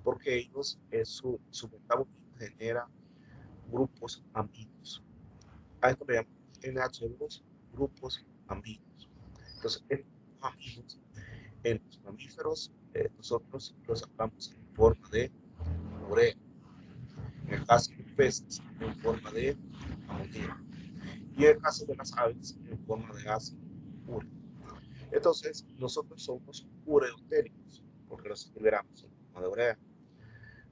porque ellos, su metabolismo genera grupos amigos. A esto le llamamos NH2, grupos amigos. Entonces, estos amigos en los mamíferos nosotros lo sacamos en forma de urea. En el caso de los peces, en forma de amonía. Y en el caso de las aves, en forma de ácido úrico. Entonces, nosotros somos ureotéricos, porque los liberamos en forma de urea.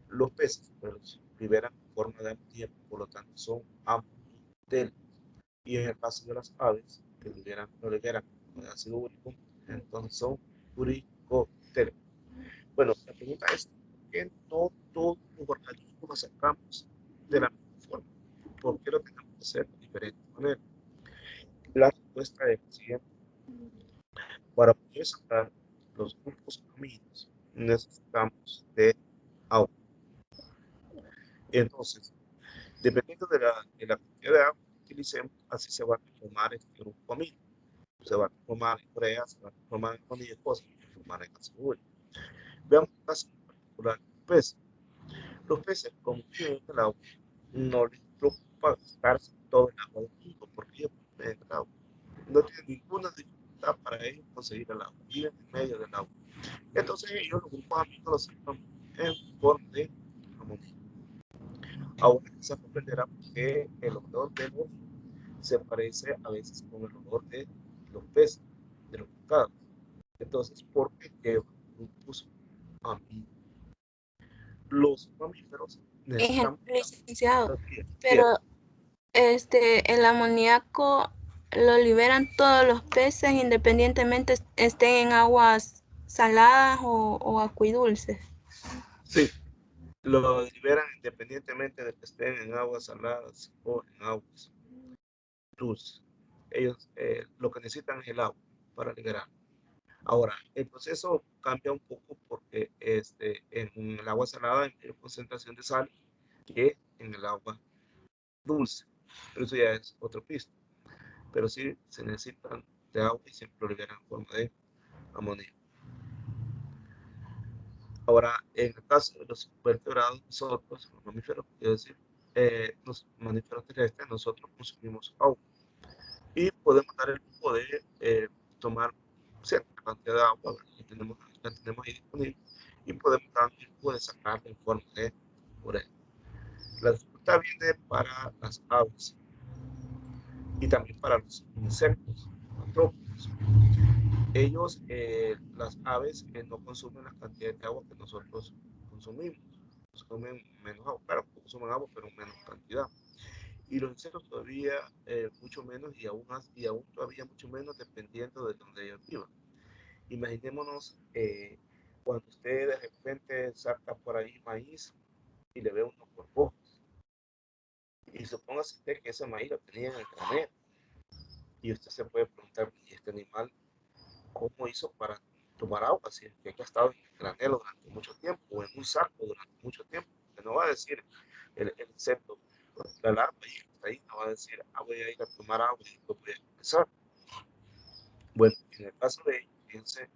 Los peces los liberan en forma de amonía, por lo tanto son amoníteros. Y en el caso de las aves, que lo liberan en forma de ácido úrico, entonces son uricotéricos. Bueno, la pregunta es, ¿por qué no todos los organismos nos sacamos de la misma forma? ¿Por qué lo tenemos que hacer de diferente manera? La respuesta es la siguiente. Para poder sacar los grupos amínicos necesitamos de agua. Entonces, dependiendo de la cantidad de agua que utilicemos, así se va a transformar este grupo amínico. Se va a transformar en urea, se va a transformar en amonía y cosas, se va a transformar en ácido úrico. Veamos un caso en particular de los peces. Los peces, como viven en el agua, no les preocupa gastarse todo el agua del mundo, porque ellos viven en el agua. No tienen ninguna dificultad para ellos conseguir el agua, viven en medio del agua. Entonces ellos, los grupos amínicos, los sacan en forma de amonía. Ahora quizás comprenderá que el olor del ojo se parece a veces con el olor de los peces, de los pescados. Entonces, porque lleva grupos amínicos. Los mamíferos necesitan Ejemplo, licenciado, bien. pero el amoníaco lo liberan todos los peces independientemente estén en aguas saladas o acuidulces. Sí, lo liberan independientemente de que estén en aguas saladas o en aguas dulces. Ellos lo que necesitan es el agua para liberar. Ahora, el proceso cambia un poco porque en el agua salada hay mayor concentración de sal que en el agua dulce. Pero eso ya es otro pista. Pero sí se necesitan de agua y siempre lo liberan en forma de amonía. Ahora, en el caso de los vertebrados, nosotros, los mamíferos, quiero decir, los mamíferos terrestres, nosotros consumimos agua y podemos dar el lujo de tomar cierta cantidad de agua la tenemos ahí disponible y podemos dar el lujo de sacarla en forma de urea. La dificultad viene para las aves y también para los insectos, artrópodos. Ellos, las aves, no consumen las cantidades de agua que nosotros consumimos. Consumen menos agua, claro, consumen agua, pero en menos cantidad. Y los insectos todavía mucho menos y aún todavía mucho menos dependiendo de donde ellos vivan. Imaginémonos cuando usted de repente saca por ahí maíz y le ve unos borbojos. Y supóngase usted que ese maíz lo tenía en el granero. Y usted se puede preguntar, ¿y este animal cómo hizo para tomar agua? Si es que ha estado en el granero durante mucho tiempo o en un saco durante mucho tiempo. Que no va a decir el insecto, la larva y está ahí, no va a decir, voy a ir a tomar agua y después voy a empezar. Bueno, en el caso de ellos, fíjense,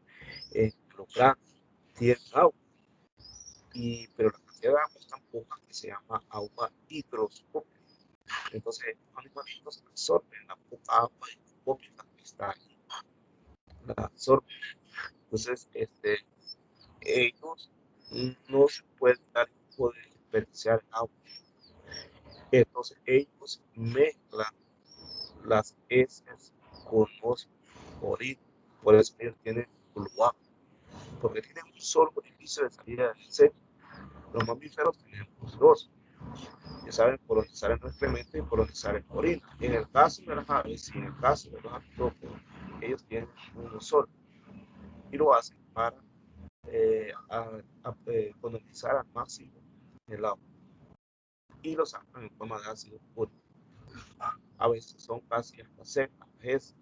los granos tienen agua, pero la cantidad de agua es tan poca que se llama agua higroscópica. Entonces, estos animalitos absorben la poca agua higroscópica que está ahí, la absorben. Entonces, ellos no se pueden dar el lujo de desperdiciar agua. Entonces, ellos mezclan las heces con los orinos. Por eso ellos tienen cloaca, porque tienen un solo orificio de salida del insecto. Los mamíferos tienen dos. Ya saben por dónde salen los excrementos y por dónde salen la orina. En el caso de las aves y en el caso de los artrópodos, ellos tienen uno solo y lo hacen para economizar al máximo el agua y lo sacan en forma de ácido úrico. A veces son casi hasta secas, veces,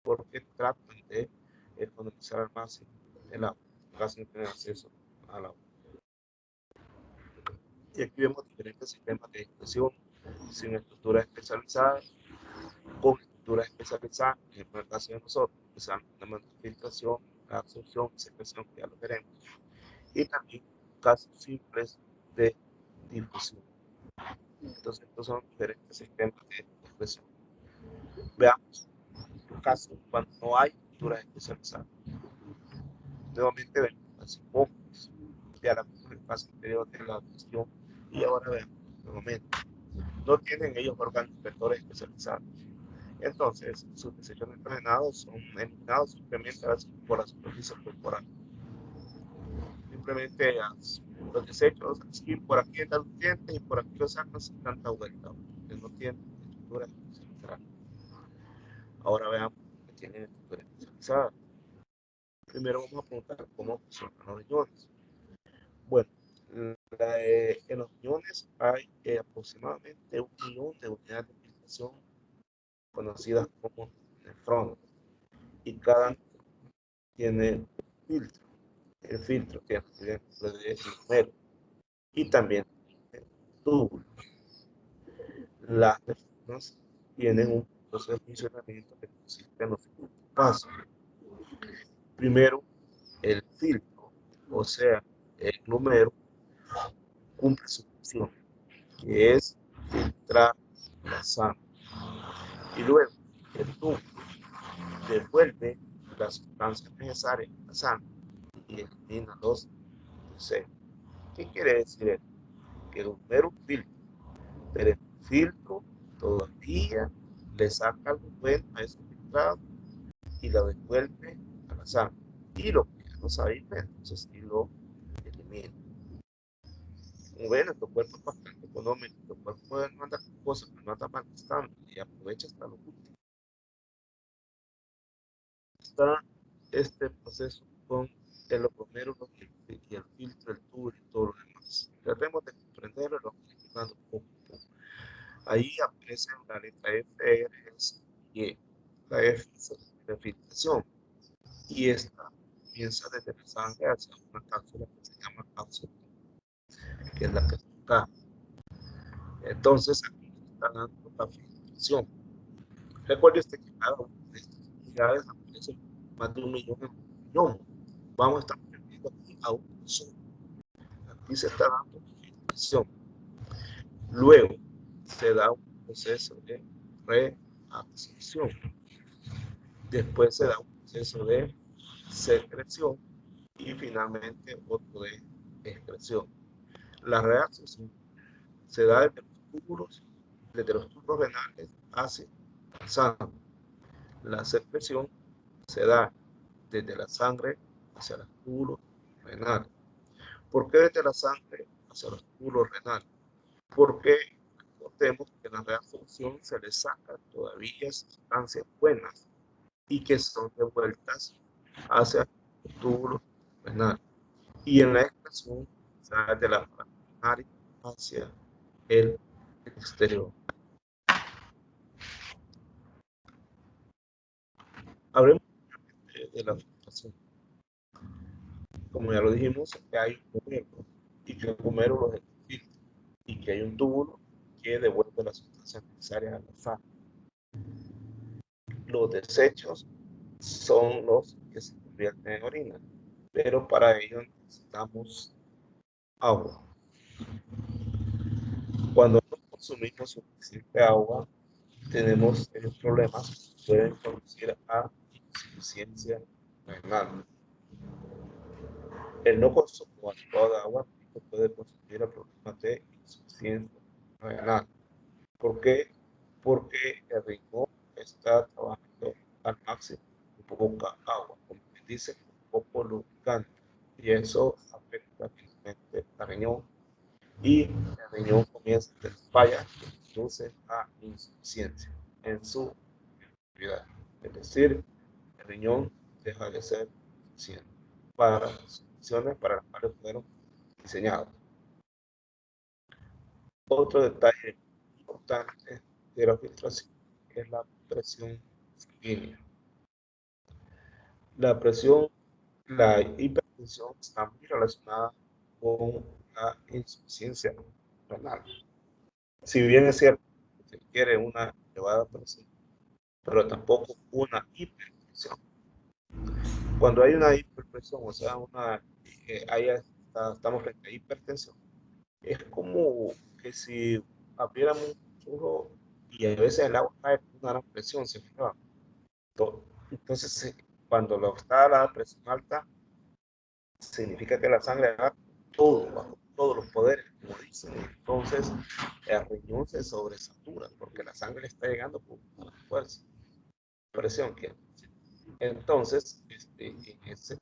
porque tratan de economizar al máximo el agua, casi no tener acceso al agua. Y aquí vemos diferentes sistemas de expresión sin estructuras especializadas, con estructuras especializadas, en el caso de nosotros, que sean la filtración, la absorción y secreción, que ya lo veremos, y también casos simples de difusión. Entonces, estos son diferentes sistemas de expresión. Veamos los casos cuando no hay estructuras especializadas. Nuevamente vemos las hipófisis. Ya la vimos en el paso anterior de la cuestión y ahora veamos nuevamente. No tienen ellos órganos vectores especializados. Entonces, sus desechos nitrogenados son eliminados simplemente por la superficie corporal. Simplemente los desechos, así por aquí están los nutrientes y por aquí los sacan sin tanta vuelta, porque no tienen estructura especializada. Ahora veamos que tienen estructura especializada. Primero vamos a preguntar cómo funcionan los riñones. Bueno, en los riñones hay aproximadamente 1 millón de unidades de filtración conocidas como nefrones, y cada tiene un filtro. El filtro tiene de número y también tiene túbulos. Las nefronas tienen un proceso de funcionamiento que consiste en los siguientes pasos. Primero, el filtro, o sea, el número, cumple su función, que es filtrar la sangre. Y luego, el túbulo devuelve las sustancias necesarias a la sangre y elimina los desechos. ¿Qué quiere decir esto? Que el número filtra, pero el filtro todavía le saca algo bueno a ese filtrado y lo devuelve a la sangre. Y lo que ya no sabe, entonces sí lo elimina. Como ven, nuestro cuerpo es bastante económico. Nuestro cuerpo puede mandar cosas que no anda malgastando y aprovecha hasta lo último. Está este proceso con el glomérulo y el filtro, el tubo y todo lo demás. Tratemos de comprenderlo y lo vamos explicando poco a poco. Ahí aparece la letra F, R, S y E. La F es la filtración y esta comienza desde la sangre hacia una cápsula que se llama cápsula, que es la que está. Entonces aquí está dando la filtración. Recuerde usted que cada una de estas unidades aparece más de 1 millón en un millón. Vamos a estar perdiendo aquí a un solo. Aquí se está dando filtración. Luego se da un proceso de reabsorción. Después se da un proceso de secreción y finalmente otro de excreción. La reabsorción se da desde los tubos renales hacia la sangre. La secreción se da desde la sangre hacia los túbulos renales. ¿Por qué desde la sangre hacia los túbulos renales? Porque notemos que en la reabsorción se le saca todavía sustancias buenas y que son devueltas hacia los túbulos renales. Y en la excreción se da de la parafernalia hacia el exterior. Hablemos de la filtración. Como ya lo dijimos, que hay un glomérulo y que el glomérulo es el filtro y que hay un túbulo que devuelve las sustancias necesarias a la sangre. Los desechos son los que se convierten en orina, pero para ello necesitamos agua. Cuando no consumimos suficiente agua, tenemos problemas que pueden conducir a insuficiencia renal. El no consumo adecuado de agua puede conducir a problemas de insuficiencia renal. ¿Por qué? Porque el riñón está trabajando al máximo con poca agua, como dice, con poco lubricante, y eso afecta finalmente al riñón, y el riñón comienza a tener fallas que conducen a insuficiencia en su actividad. Es decir, el riñón deja de ser suficiente para las funciones para las cuales fueron diseñados. Otro detalle importante de la filtración es la presión sanguínea. La hipertensión está muy relacionada con la insuficiencia renal. Si bien es cierto que se requiere una elevada presión, pero tampoco una hipertensión. Cuando hay una hiperpresión, o sea, estamos frente a hipertensión, es como que si abriéramos un churro y a veces el agua cae con una gran presión, se fija. Entonces, cuando está la presión alta, significa que la sangre haga todo, bajo todos los poderes, como dicen. Entonces, el riñón se sobresatura porque la sangre está llegando con la fuerza, presión que. Entonces, en ese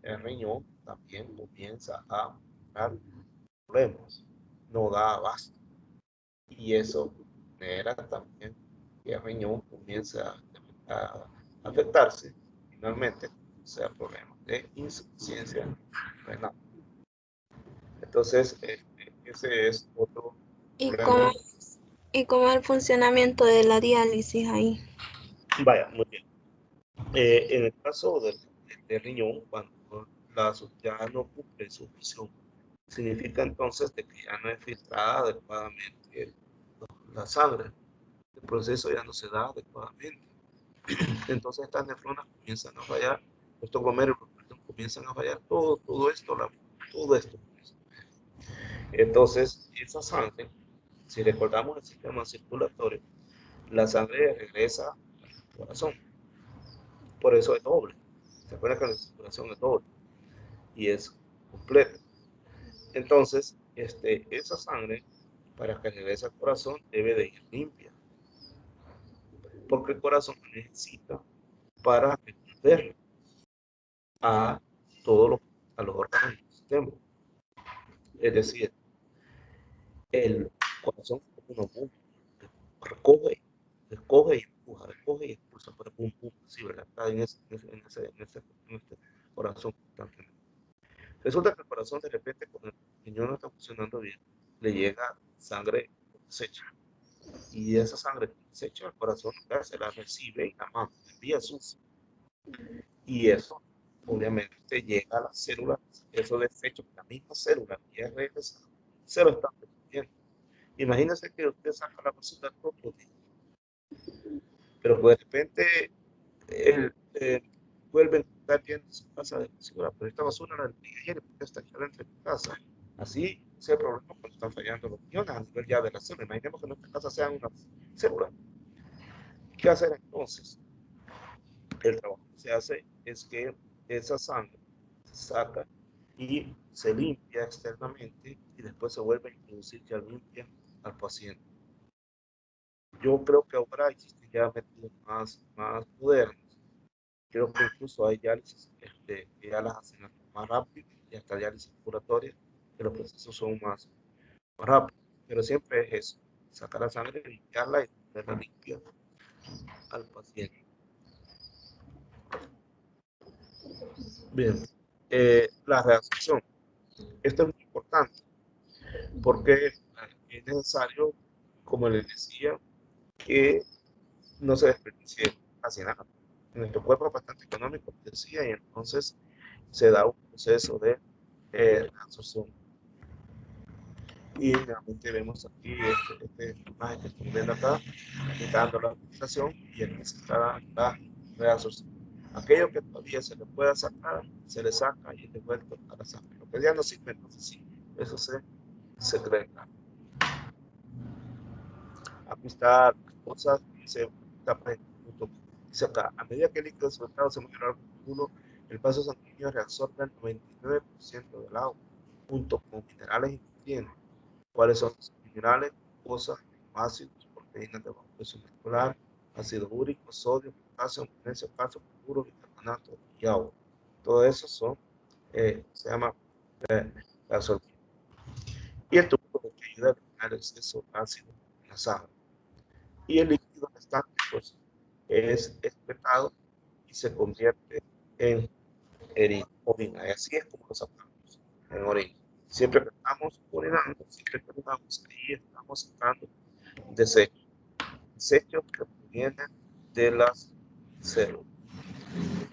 el riñón también comienza a dar problemas, no da abasto. Y eso genera también que el riñón comience a afectarse, finalmente, o sea, problemas de insuficiencia renal. Entonces, ese es otro ¿Y problema. cómo es el funcionamiento de la diálisis ahí? Vaya, muy bien. En el caso del riñón, cuando ya no cumple su función, significa entonces de que ya no es filtrada adecuadamente la sangre. El proceso ya no se da adecuadamente. Entonces estas nefronas comienzan a fallar, estos glomérulos comienzan a fallar, todo esto, todo esto. Entonces, esa sangre, si recordamos el sistema circulatorio, la sangre regresa al corazón. Por eso es doble. ¿Se acuerdan que la circulación es doble? Y es completa. Entonces, esa sangre, para que regrese al corazón, debe de ir limpia. Porque el corazón necesita para responder a todos los órganos del sistema. Es decir, el corazón es como una bomba que recoge y empuja, recoge y expulsa, pero pum, pum, así, ¿verdad? Está en este corazón constantemente. Resulta que el corazón de repente, cuando el riñón no está funcionando bien, le llega sangre desecha. Y esa sangre desecha, el corazón se la recibe y la manda, envía sucia. Y eso, obviamente, llega a las células, esos desechos, la misma célula que ya regresa, se lo están recibiendo. Imagínense que usted saca la basura todos los días, pero de repente vuelven a estar viendo su casa de basura, pero esta basura la liga ayer porque está aquí adentro de mi casa. Así es el problema cuando están fallando los millones a nivel ya de la célula. Imaginemos que nuestra casa sea una célula. ¿Qué hacer entonces? El trabajo que se hace es que esa sangre se saca y se limpia externamente y después se vuelve a introducir ya limpia al paciente. Yo creo que ahora existen ya métodos más modernos. Creo que incluso hay diálisis que ya las hacen más rápido y hasta diálisis curatoria, que los procesos son más rápidos. Pero siempre es eso, sacar la sangre, limpiarla y tenerla limpia al paciente. Bien, la reabsorción. Esto es muy importante porque es necesario, como les decía, que no se desperdicie casi nada. Nuestro cuerpo es bastante económico, decía, y entonces se da un proceso de reabsorción. Y realmente vemos aquí este imagen que estamos viendo acá, aplicando la utilización y aquí se está la reabsorción. Aquello que todavía se le pueda sacar, se le saca y es devuelto a la sangre. Lo que ya no sirve, entonces sí, eso se creta. Aquí está las cosas, dice acá, a medida que el líquido soltado se mueve a lo largo el vaso sanguíneo reabsorbe el 99% del agua, junto con minerales y nutrientes. ¿Cuáles son los minerales? Cosas, ácidos, proteínas de bajo peso molecular, ácido úrico, sodio, potasio, magnesio, calcio, cloruro, bicarbonato y agua. Todo eso se llama absorción. Y el tubo que ayuda a eliminar el exceso de ácido en la sangre. Y el líquido restante pues, es excretado y se convierte en orina. Y así es como lo sacamos en orina. Siempre que estamos orinando, siempre que estamos ahí, estamos sacando desechos. Desechos que provienen de las células.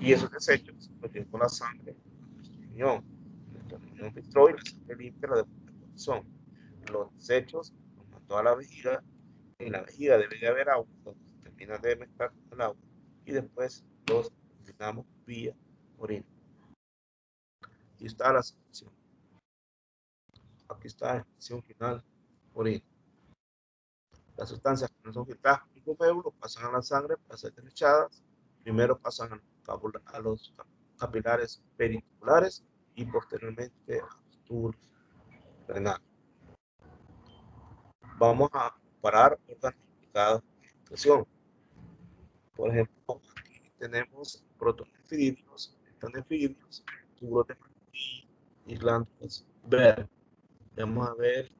Y esos desechos los llevan con la sangre a nuestro riñón. Nuestro riñón filtró y la sangre limpia la devuelve al corazón. Los desechos los mandó a la vejiga. En la vejiga debe de haber agua, donde se termina de mezclar con el agua. Y después los eliminamos vía orina. Aquí está la sección. Aquí está la sección final, orina. Las sustancias que no son filtradas por ningún método pasan a la sangre para ser desechadas. Primero pasan a los capilares periculares y posteriormente a los túbulos renales. Vamos a comparar organismos de cada expresión. Por ejemplo, aquí tenemos protonefridios, estanefridios, túbulos de Martí y glándulas verdes. Vamos a ver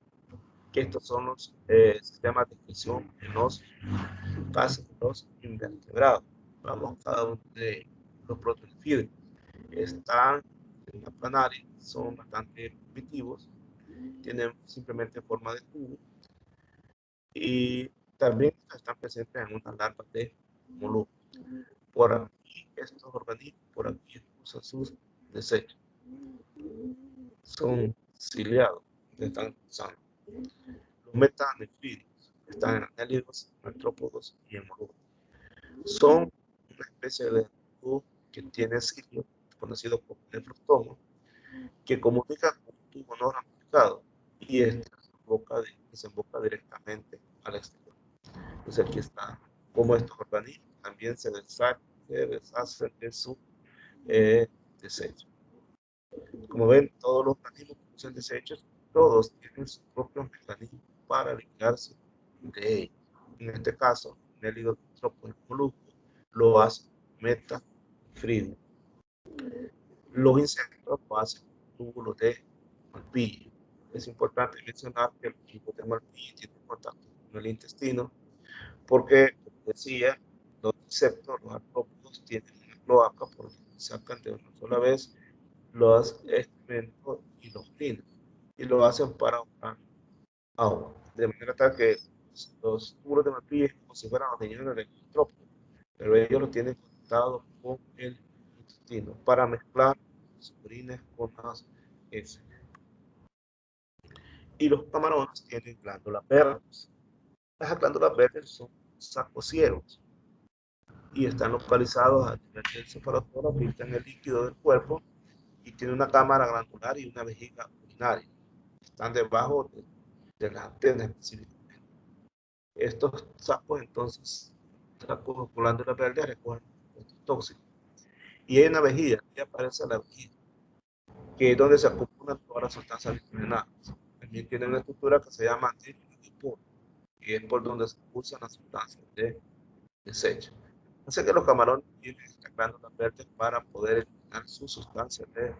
que estos son los sistemas de expresión en los casos de los invertebrados. Vamos a cada uno de los protonefridios. Están en la planaria, son bastante primitivos, tienen simplemente forma de tubo y también están presentes en una larva de moluscos. Por aquí estos organismos, por aquí expulsan sus desechos. Son ciliados que están expulsando. Los metanefridios están en anélidos, artrópodos y en moluscos. Son una especie de molusco que tiene cilio, conocido como nefrostoma, que comunica con un tubo no ramificado y este desemboca directamente al exterior. Entonces aquí está cómo estos organismos también se deshacen de su desecho. Como ven, todos los organismos que usan desechos, todos tienen sus propios mecanismos para limpiarse de ellos. En este caso, en el hidrotropo del molusco lo hace metafridio. Los insectos lo hacen túbulos de marfil. Es importante mencionar que los túbulos de marfil tienen contacto con el intestino porque, como decía, los insectos, los artrópodos, tienen una cloaca por donde sacan de una sola vez los excrementos y los orines y lo hacen para ahorrar agua. De manera tal que los túbulos de marfil es como si fueran los riñones del artrópodo, pero ellos lo tienen conectado con el intestino para mezclar los orines con las heces. Y los camarones tienen glándulas verdes. Las glándulas verdes son sacos ciegos y están localizados a nivel del cefalotórax, filtran el líquido del cuerpo y tienen una cámara glandular y una vejiga urinaria. Están debajo de las antenas específicamente. Estos sacos entonces, sacos con glándulas verdes recogen estos tóxicos. Y hay una vejiga, aquí aparece la vejiga, que es donde se acumulan todas las sustancias nitrogenadas. También tiene una estructura que se llama antígeno, que es por donde se expulsan las sustancias de desecho. Hace que los camarones tienen estas glándulas verdes para poder eliminar sus sustancias de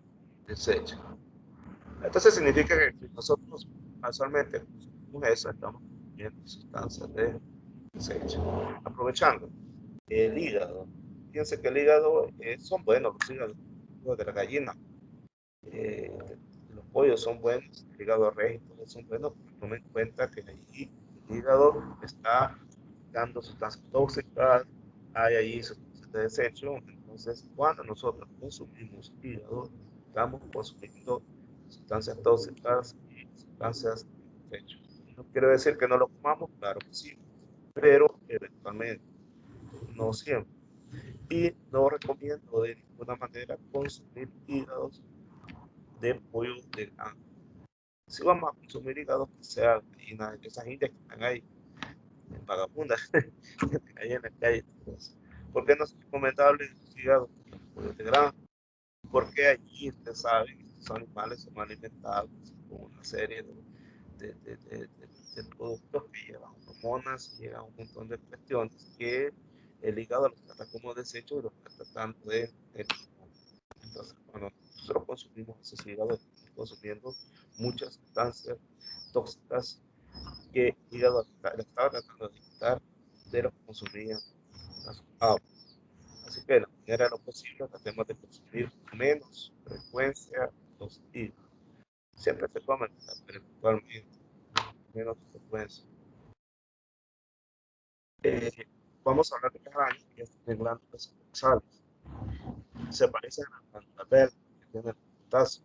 desecho. Entonces significa que si nosotros casualmente consumimos eso, estamos consumiendo sustancias de desecho. Aprovechando, el hígado. Fíjense que el hígado son buenos los hígados de la gallina. Los pollos son buenos, el hígado res son buenos, pero tomen en cuenta que allí el hígado está dando sustancias tóxicas, hay allí sustancias de desecho. Entonces, cuando nosotros consumimos hígado, estamos consumiendo sustancias tóxicas y sustancias de desecho. No quiere decir que no lo comamos, claro que sí, pero eventualmente, no siempre. Y no recomiendo de ninguna manera consumir hígados de pollo de granja. Si vamos a consumir hígados, que sean gallinas, esas indias que están ahí, en vagabundas, ahí en la calle. ¿Por qué no es recomendable los hígados de pollo de granja? Porque allí, ustedes saben, estos animales son alimentados con una serie de productos que llevan hormonas, llevan un montón de cuestiones que el hígado los trata como desecho y los está tratando de entonces, cuando nosotros consumimos esos hígados, estamos consumiendo muchas sustancias tóxicas que el hígado estaba tratando de quitar de lo que consumían las aves. Así que de la manera de lo posible tratemos de consumir menos frecuencia los hígados. Siempre se comen, pero eventualmente menos frecuencia. Eh, Vamos a hablar de las arañas que tienen glándulas basales. Se parecen a las glándulas verdes que tienen el potasio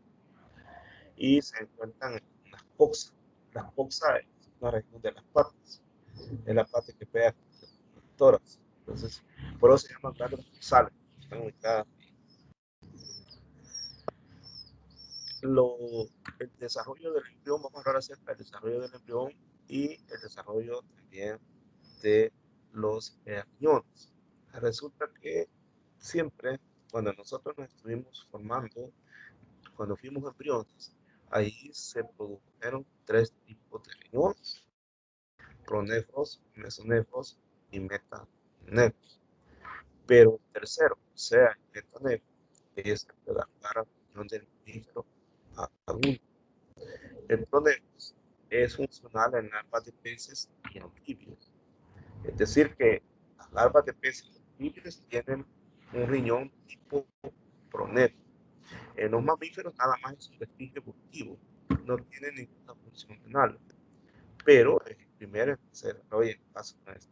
y se encuentran en las coxas. Las coxas es una región de las patas, es la parte que pega con el tórax. Entonces, por eso se llaman glándulas basales, están ubicadas. El desarrollo del embrión, vamos a hablar acerca del desarrollo del embrión y el desarrollo también de los riñones. Resulta que siempre, cuando nosotros nos estuvimos formando, cuando fuimos embriones, ahí se produjeron 3 tipos de riñones: pronefros, mesonefros y metanefros. Pero el tercero, o sea, el metanefro, es el que da lugar a la unión del mamífero adulto. El pronefros es funcional en larvas de peces y anfibios. Es decir, que las larvas de peces y anfibios tienen un riñón tipo pronefro. En los mamíferos nada más es un vestigio evolutivo, no tiene ninguna función renal, pero es el primero en se desarrolla en caso nuestro.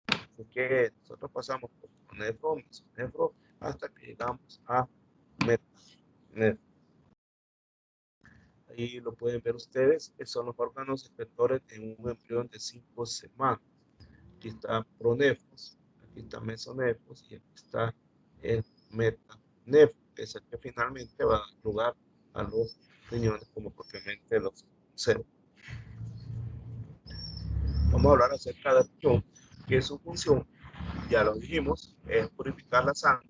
Así que nosotros pasamos por pronefro, mesonefro, hasta que llegamos a metanefro. Ahí lo pueden ver ustedes, son los órganos secretores en un embrión de 5 semanas. Aquí está pronefros, aquí está mesonefros y aquí está el metanefro, que es el que finalmente va a dar lugar a los riñones como propiamente los conocemos. Vamos a hablar acerca del riñón, que su función, ya lo dijimos, es purificar la sangre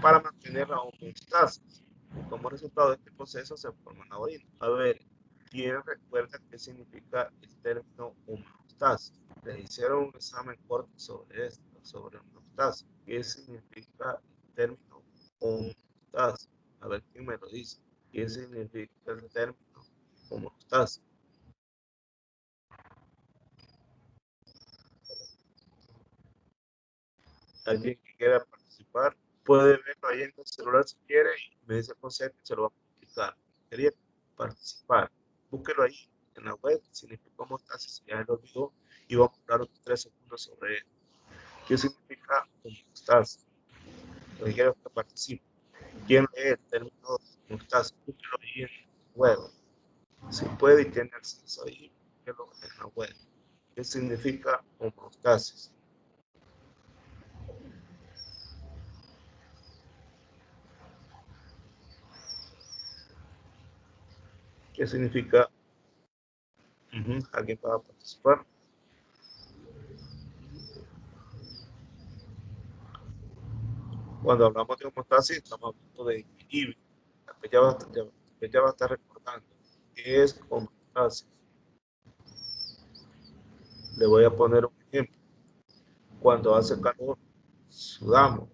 para mantener la homeostasis. Como resultado de este proceso se forma la orina. A ver, ¿quién recuerda qué significa el término homeostasis? Les hicieron un examen corto sobre esto, sobre homeostasis. ¿Qué significa el término homeostasis? A ver, ¿quién me lo dice? ¿Qué significa el término homeostasis? ¿Alguien que quiera participar? Puede verlo ahí en el celular si quiere y me dice el concepto y se lo va a explicar. Quería participar. Búsquelo ahí en la web, significa homeostasis, ya lo olvidó, y vamos a hablar otros 3 segundos sobre él. ¿Qué significa homeostasis? Lo que quiero que participe. ¿Quién lee el término homeostasis? Búsquelo ahí en la web. Si puede y tiene acceso ahí, búsquelo en la web. ¿Qué significa homeostasis? ¿Qué significa? ¿Alguien va a participar? Cuando hablamos de homeostasis, estamos hablando de equilibrio. Ya va a estar recordando qué es homeostasis. Le voy a poner un ejemplo. Cuando hace calor, sudamos.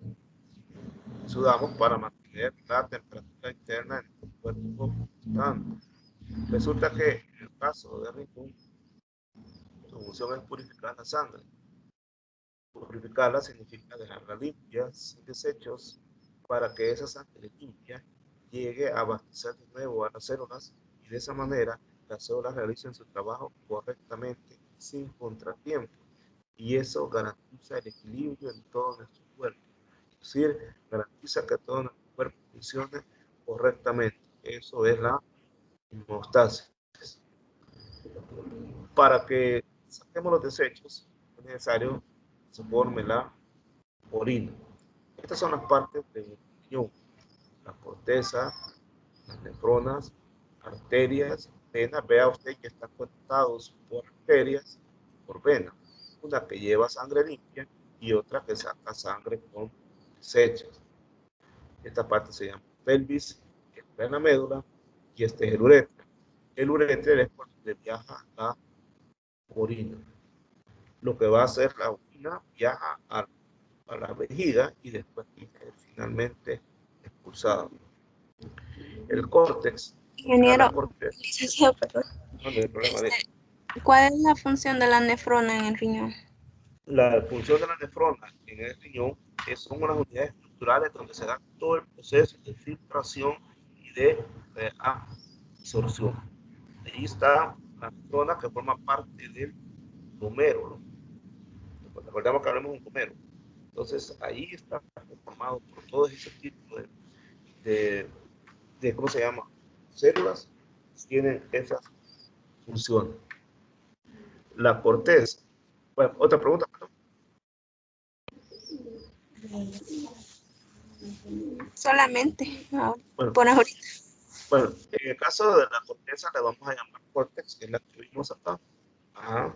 Sudamos para mantener la temperatura interna en el cuerpo constante. Resulta que en el caso de riñón, su función es purificar la sangre. Purificarla significa dejarla limpia, sin desechos, para que esa sangre limpia llegue a abastecer de nuevo a las células y de esa manera las células realicen su trabajo correctamente sin contratiempo. Y eso garantiza el equilibrio en todo nuestro cuerpo. Es decir, garantiza que todo nuestro cuerpo funcione correctamente. Eso es la homeostasis. Para que saquemos los desechos, es necesario que se forme la orina. Estas son las partes del riñón: la corteza, las nefronas, arterias, venas. Vea usted que están conectados por arterias y por venas. Una que lleva sangre limpia y otra que saca sangre con desechos. Esta parte se llama pelvis, que está en la médula, y este es el uretra. El uretra es por donde viaja la orina. Lo que va a hacer la orina viaja a la vejiga y después finalmente expulsado. El córtex, o sea, Ingeniero, la corteza. perdón. No hay problema de ¿Cuál es la función de la nefrona en el riñón? La función de la nefrona en el riñón son unas unidades estructurales donde se da todo el proceso de filtración y de absorción. Ahí está la nefrona, que forma parte del glomérulo. Recordemos que hablamos de un glomérulo. Entonces ahí está conformado por todo ese tipo de ¿cómo se llama? Células tienen esas funciones. La corteza. Bueno, otra pregunta, perdón. Solamente, Bueno, por ahorita. bueno, en el caso de la corteza le vamos a llamar córtex, que es la que vimos acá. Ajá.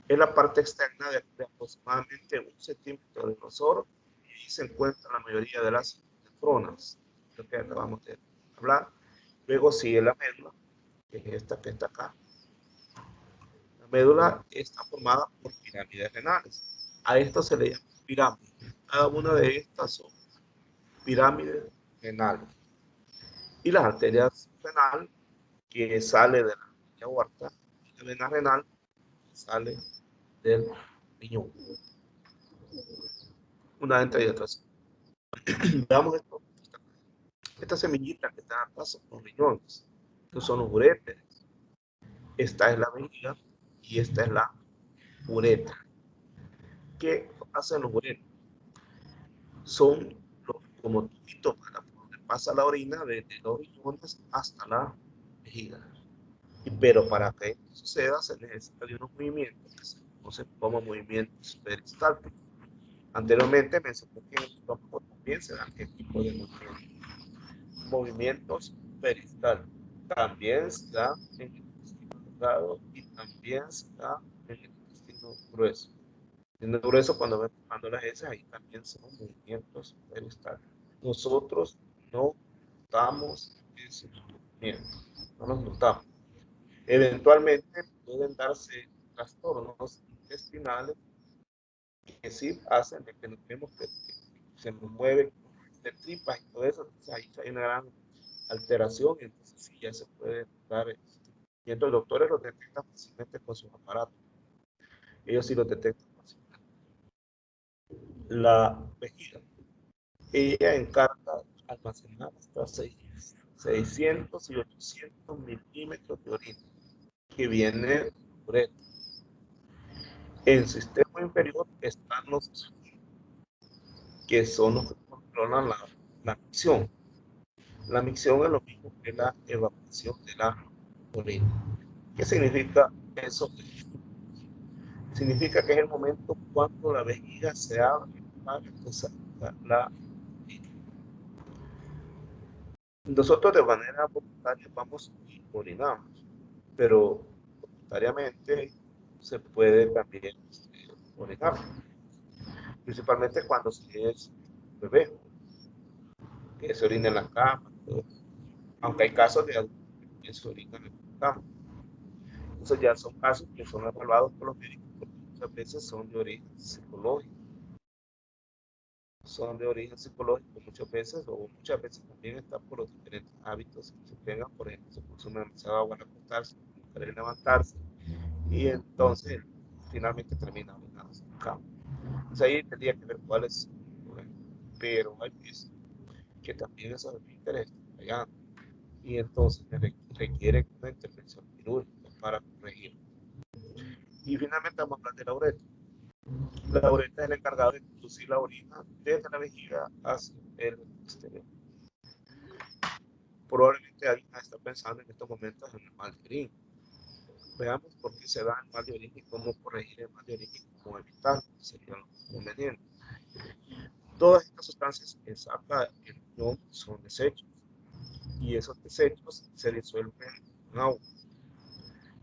Es la parte externa de aproximadamente 1 centímetro de grosor y se encuentra la mayoría de las nefronas, lo que acabamos de hablar. Luego sigue la médula, que es esta que está acá. La médula está formada por pirámides renales. A esto se le llama pirámide. Cada una de estas son pirámides renales. Y las arterias renal, que sale de la aorta, y la vena renal, que sale del riñón. Una entre y otras. Veamos esto. Esta semillita que está acá son los riñones. Estos son los uréteres. Esta es la vejiga y esta es la uretra. ¿Qué hacen los uréteres? Son como tubitos para donde pasa la orina desde los riñones hasta la vejiga. Pero para que esto suceda se necesita de unos movimientos que se conocen como movimientos peristálticos. Anteriormente mencioné que en el estómago también se dan este tipo de movimientos. Movimientos peristálticos. También se da en el intestino delgado y también se da en el intestino grueso. En el grueso, cuando ven formando las heces, ahí también son movimientos peristálticos. Nosotros no notamos esos movimientos, no los notamos. Eventualmente pueden darse trastornos intestinales que sí hacen de que notemos que se nos mueve de tripas y todo eso. Entonces ahí hay una gran alteración, entonces sí ya se puede dar. Y entonces los doctores lo detectan fácilmente con sus aparatos. Ellos sí lo detectan fácilmente. La vejiga, ella encarga almacenar hasta 600 y 800 milímetros de orina que viene por él. En el sistema inferior están los que son los que controlan la micción. La micción es lo mismo que la evacuación de la orina. ¿Qué significa eso? Significa que es el momento cuando la vejiga se abre para que salga la orina. Nosotros de manera voluntaria vamos y orinamos, pero voluntariamente se puede también orinar, principalmente cuando se es bebé, que se orina en la cama, aunque hay casos de adultos que se orinan en la cama. Entonces ya son casos que son evaluados por los médicos porque muchas veces son de origen psicológico. Son de origen psicológico muchas veces, o muchas veces también está por los diferentes hábitos que se tengan. Por ejemplo, se consume demasiada agua al acostarse, no querer levantarse, y entonces finalmente termina orinándose en la cama. Entonces ahí tendría que ver cuál es el problema. Pero hay veces que también esos esfínteres están fallando, y entonces requieren una intervención quirúrgica para corregirlo. Y finalmente vamos a hablar de la uretra. La uretra es el encargado de conducir la orina desde la vejiga hacia el exterior. Probablemente alguien está pensando en estos momentos en el mal de orina. Veamos por qué se da el mal de orina y cómo corregir el mal de orina y cómo evitarlo, sería lo conveniente. Todas estas sustancias que saca el riñón son desechos, y esos desechos se disuelven en agua.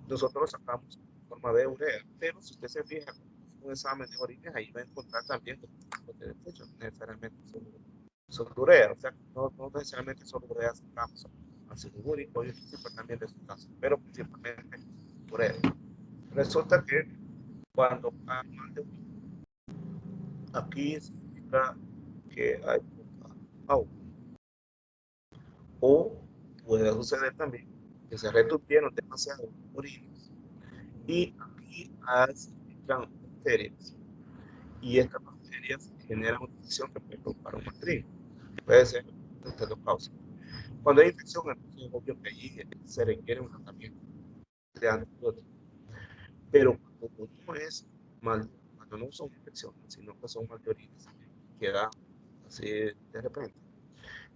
Nosotros los sacamos en forma de urea, pero si usted se fija en un examen de orines, ahí va a encontrar también los desechos, no necesariamente son urea, o sea, no necesariamente son ureas sacamos ácido úrico y otro tipo también de sustancias, pero principalmente urea. Resulta que cuando hay mal de orina, aquí significa que hay poca agua. O puede suceder también que se retuvieron demasiado orinas y aquí se filtran bacterias, y estas bacterias generan una infección que puede provocar un bacterio. Puede ser que lo causa. Cuando hay infección, entonces es obvio que allí se requiere un tratamiento de antibióticos. Pero cuando no es mal, cuando no son infecciones, sino que son mal de orinas que dan así de repente,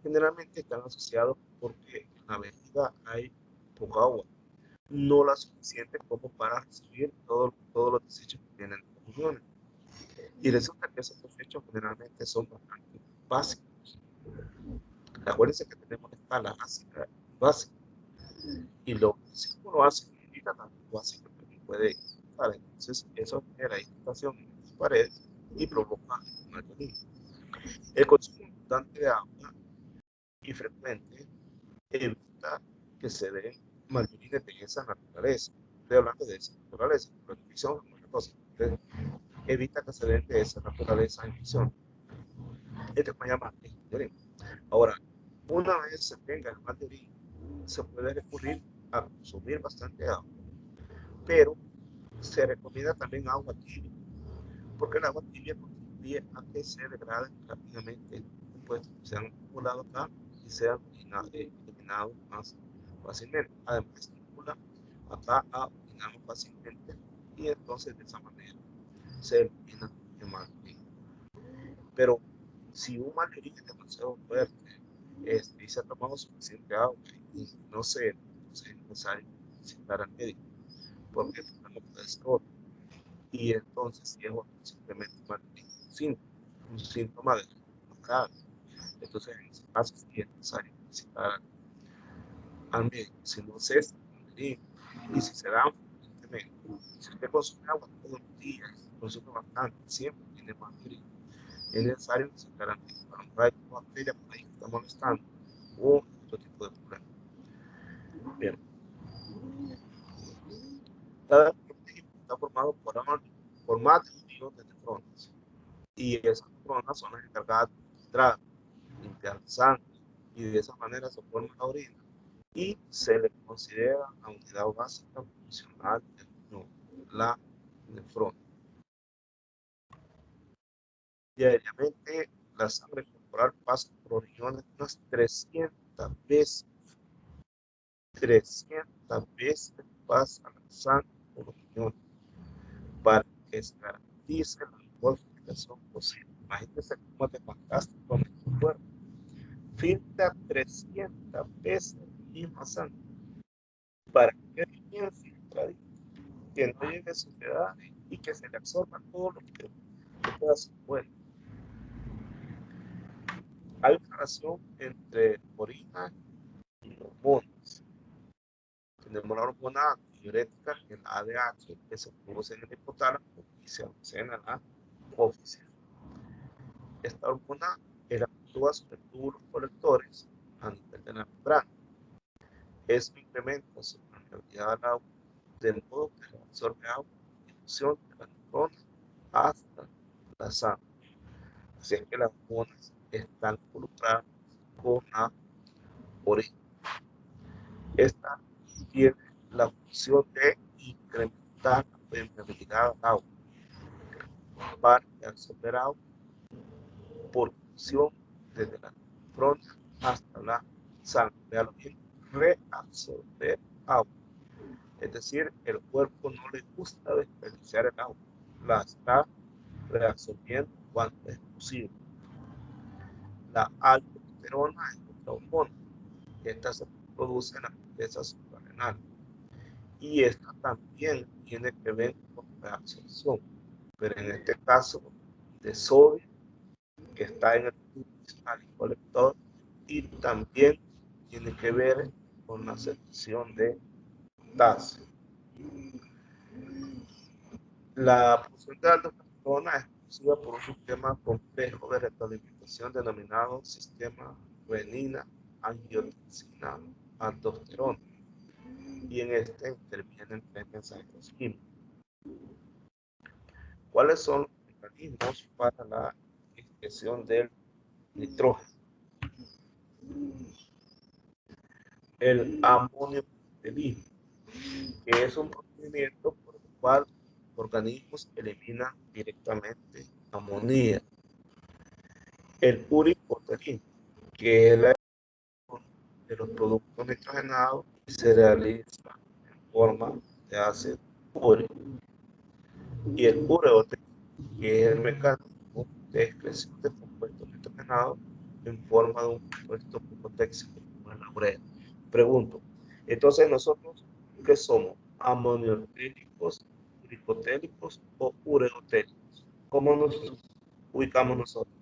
generalmente están asociados porque en la vejiga hay poca agua, no la suficiente como para recibir todos los desechos que vienen de los riñones. Y resulta que esos desechos generalmente son bastante básicos. Acuérdense que tenemos la escala ácida y básica, y lo si uno hace indica también lo básico que puede irritar. Entonces eso genera irritación en las paredes y provoca una orina. El consumo constante de agua y frecuente evita que se den malorines de esa naturaleza. Estoy hablando de esa naturaleza, pero en visión es otra cosa. Entonces, evita que se den de esa naturaleza en visión. Esto se llama mallorín. Ahora, una vez se tenga el mallorín, se puede recurrir a consumir bastante agua, pero se recomienda también agua tibia, porque el agua tibia contribuye a que se degraden rápidamente los compuestos que se han acumulado acá y sean eliminados más fácilmente. Además, estimula acá a orinar más fácilmente y entonces de esa manera se elimina el mallorín. Pero si un mallorín es demasiado fuerte y se ha tomado suficiente agua y no se es necesario visitar al médico, porque el problema puede ser otro. Y entonces, si es simplemente un síntoma de más grave, entonces en ese caso sí es necesario visitar al médico. Si no cesa el mallorín y si se da frecuentemente, si usted consume agua todos los días, consume bastante, siempre tiene mallorín, es necesario visitar al médico. A lo mejor hay una bacteria por ahí que está molestando o otro tipo de problema. Bien. Cada organismo está formado por más de 1 millón de nefronas. Y esas nefronas son las encargadas de filtrar, limpiar sangre, y de esa manera se forma la orina. Y se le considera la unidad básica funcional del riñón, la nefrona. Diariamente, la sangre corporal pasa por los riñones unas 300 veces. 300 veces pasa la sangre por los riñones para que se garantice la mejor filtración posible. Imagínense cómo es fantástico nuestro cuerpo. Filtra 300 veces la misma sangre para que quede bien filtradito, que no llegue suciedad y que se le absorba todo lo que pueda ser bueno. Hay una relación entre orina y hormonas. Tenemos la hormona diurética, el ADH, que se produce en el hipotálamo y se almacena en la hipófisis. Esta hormona actúa sobre túbulos colectores a nivel de la membrana. Eso incrementa su permeabilidad al agua, de modo que absorbe agua y fusión de la neurona hasta la sangre. Así es que las hormonas están involucradas con la orina. Esta tiene la función de incrementar la permeabilidad al agua para absorber agua por función desde la neurona hasta la sangre. Vea lo mismo, reabsorber agua. Es decir, el cuerpo no le gusta desperdiciar el agua, la está reabsorbiendo cuanto es posible. La aldosterona es otra hormona. Esta se produce en la corteza suprarrenal. Y esta también tiene que ver con la absorción, pero en este caso de sodio, que está en el tubo colector, y también tiene que ver con la secreción de potasio. La producción de aldosterona es producida por un sistema complejo de retroalimentación denominado sistema renina-angiotensina-aldosterona, y en este intervienen 3 mensajeros químicos. ¿Cuáles son los mecanismos para la excreción del nitrógeno? El amoniotelismo, que es un procedimiento por el cual organismos eliminan directamente amonía. El uricotelismo, que es la de los productos nitrogenados y se realiza en forma de ácido úrico. Y el ureotelismo, que es el mecanismo de excreción de compuestos nitrogenados en forma de un compuesto hipotóxico como la urea. Pregunto, entonces nosotros, ¿qué somos? ¿Amoniotélicos, uricotélicos o ureotélicos? ¿Cómo nos ubicamos nosotros?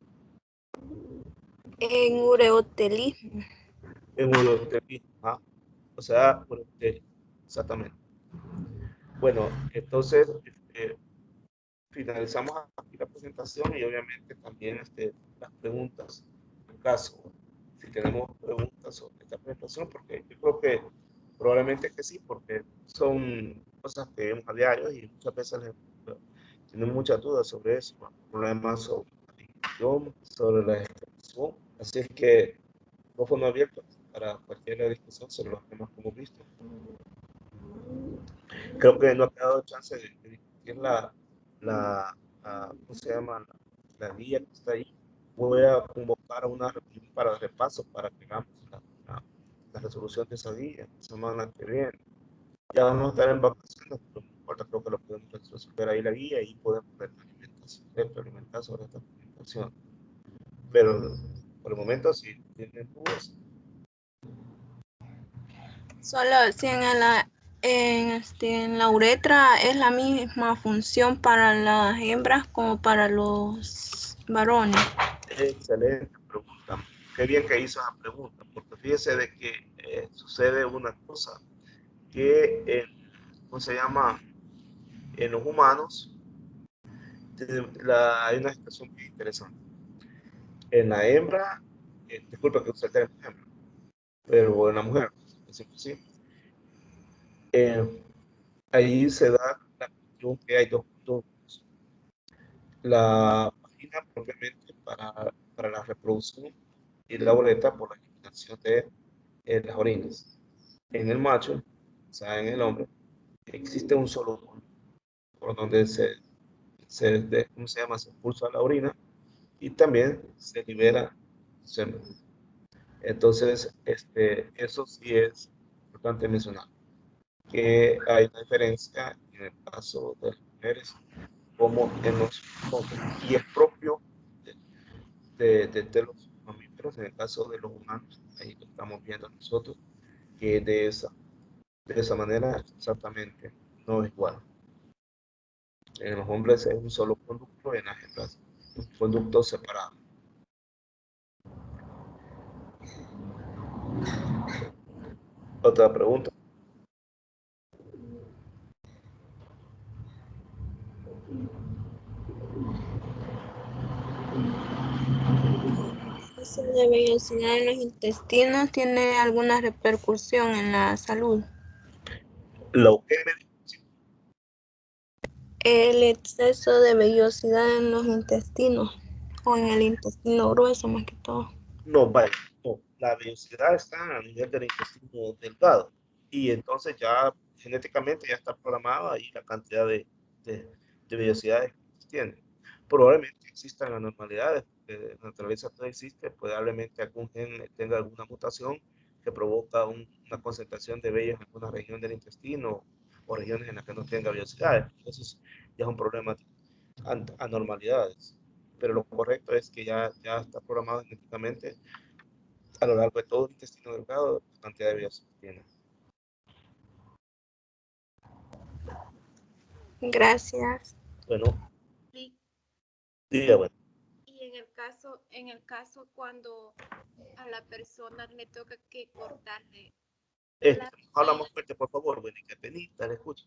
En ureotelismo. En ureotelismo, ¿ah? O sea, ureotélico, exactamente. Bueno, entonces finalizamos aquí la presentación y obviamente también las preguntas, en caso, si tenemos preguntas sobre esta alimentación, porque yo creo que probablemente que sí, porque son cosas que vemos a diario y muchas veces tienen muchas dudas sobre eso, ¿no? Problemas sobre la alimentación, sobre la expresión. Así es que micrófono abierto para cualquier discusión sobre los temas que hemos visto. Creo que no ha quedado chance de discutir ¿cómo se llama? La guía que está ahí. Voy a convocar a una reunión para repaso para que hagamos la resolución de esa guía la semana que viene. Ya vamos a estar en vacaciones, pero no importa, creo que lo podemos resolver ahí la guía y podemos experimentar sobre esta alimentación. Pero por el momento, si tienen dudas. Solo si en la uretra es la misma función para las hembras como para los varones. Excelente pregunta. Qué bien que hizo esa pregunta, porque fíjese de que sucede una cosa, que, ¿cómo se llama? En los humanos hay una situación muy interesante. En la hembra, disculpa que use el término hembra, pero en la mujer, decimos así, ahí se da la cuestión que hay dos conductos. La vagina propiamente para la reproducción y la uretra por la eliminación de las orinas. En el macho, o sea, en el hombre, existe un solo conducto por donde ¿cómo se llama? Se expulsa la orina y también se libera semen. Entonces, eso sí es importante mencionar, que hay una diferencia en el caso de las mujeres como en los hombres, y es propio de los mamíferos, en el caso de los humanos, ahí lo estamos viendo nosotros, que de esa manera exactamente no es igual. En los hombres es un solo conducto, en las hembras un conducto separado. Otra pregunta. ¿El exceso de vellosidad en los intestinos tiene alguna repercusión en la salud? Lo que me El exceso de vellosidad en los intestinos o en el intestino grueso más que todo. no, vaya, no, la velocidad está a nivel del intestino delgado y entonces ya genéticamente ya está programada ahí la cantidad de velocidades que tiene. Probablemente existan anormalidades, porque en la naturaleza todo existe, probablemente algún gen tenga alguna mutación que provoca una concentración de vellos en alguna región del intestino o regiones en las que no tenga velocidades. Entonces ya es un problema de anormalidades. Pero lo correcto es que ya está programado genéticamente a lo largo de todo el intestino delgado la cantidad de vías que tiene. Gracias. Bueno, Sí. diga, bueno. Y en el caso cuando a la persona le toca que cortarle la Habla más fuerte, por favor, bueno, y que penita, le escucho.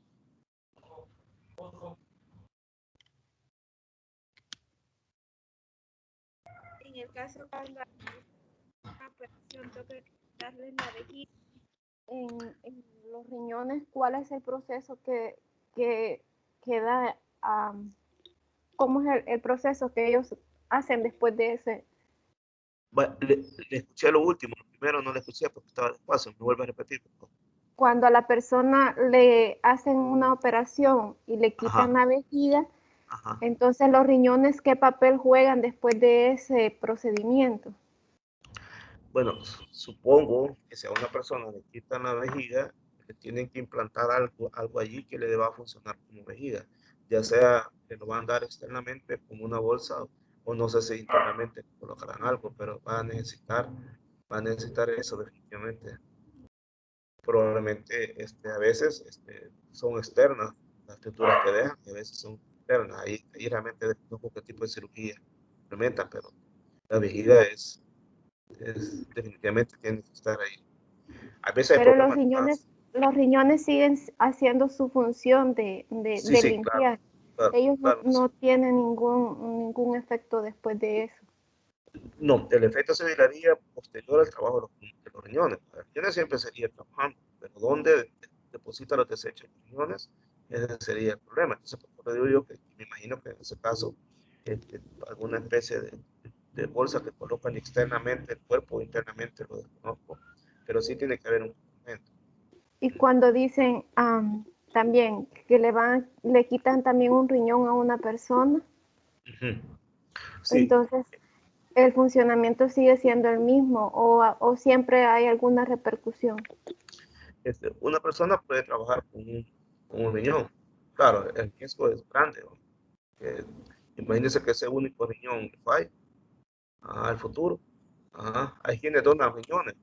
en el caso cuando a la operación toca cortarle la vejiga en los riñones, ¿cuál es el proceso que da, cómo es el proceso que ellos hacen después de ese? Bueno, le escuché lo último, lo primero no le escuché porque estaba despacio, me vuelve a repetir, por favor. Cuando a la persona le hacen una operación y le quitan Ajá, la vejiga, ajá. entonces los riñones, ¿qué papel juegan después de ese procedimiento? Bueno, supongo que si a una persona le quitan la vejiga, le tienen que implantar algo allí que le va a funcionar como vejiga, ya sea que lo van a dar externamente como una bolsa o no sé si internamente colocarán algo, pero va a necesitar eso definitivamente. Probablemente a veces son externas las estructuras que dejan y a veces son internas. Ahí realmente desconozco qué tipo de cirugía implementan, pero la vejiga definitivamente tiene que estar ahí. A veces hay Pero problemas más. los riñones siguen haciendo su función Sí, de sí, claro, limpiar. claro, Ellos claro. no tienen ningún efecto después de eso. No, el efecto se daría posterior al trabajo de los riñones. riñones siempre sería trabajando, pero ¿dónde deposita los desechos de los riñones? Ese sería el problema. Entonces, por eso digo yo que me imagino que en ese caso, alguna especie de bolsa que colocan externamente el cuerpo o internamente, lo desconozco, pero sí tiene que haber un tratamiento. Y cuando dicen también que le quitan también un riñón a una persona, Sí, entonces el funcionamiento sigue siendo el mismo o siempre hay alguna repercusión. una persona puede trabajar con un riñón. Claro, el riesgo es grande, ¿no? Imagínense que ese único riñón falle al futuro. Hay quienes donan riñones,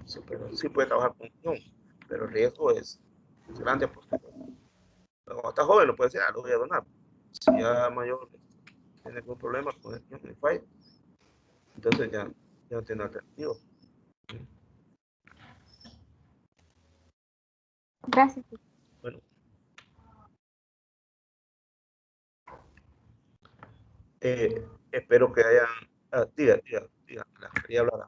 sí, pero sí puede trabajar con un riñón, pero el riesgo es grande porque cuando está joven lo puede decir, lo voy a donar. Si ya mayor tiene algún problema con el riñón y falla, entonces ya no tiene alternativa. Gracias. Bueno, espero que hayan, diga, la quería hablar.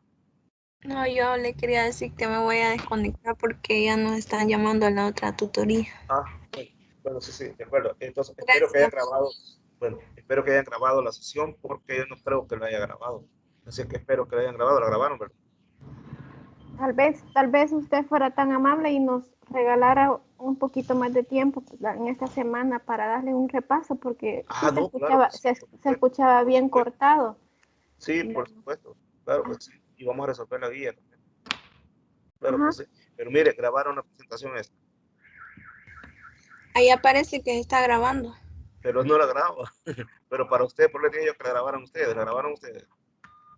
No, yo le quería decir que me voy a desconectar porque ya nos están llamando a la otra tutoría. Bueno, sí, de acuerdo. Entonces, espero que hayan Gracias. grabado, bueno, espero que hayan grabado la sesión porque yo no creo que lo haya grabado. Así que espero que lo hayan grabado, la grabaron, ¿verdad? Tal vez usted fuera tan amable y nos regalara un poquito más de tiempo en esta semana para darle un repaso, porque sí No, claro que sí, por se supuesto, escuchaba por bien supuesto. cortado. Sí, por Bueno, supuesto, claro que sí. Y vamos a resolver la guía también. Claro que ajá. sí. Pero mire, grabaron la presentación esta, Ahí aparece que está grabando. pero no la graba. Pero para usted, por lo que yo que la grabaron ustedes.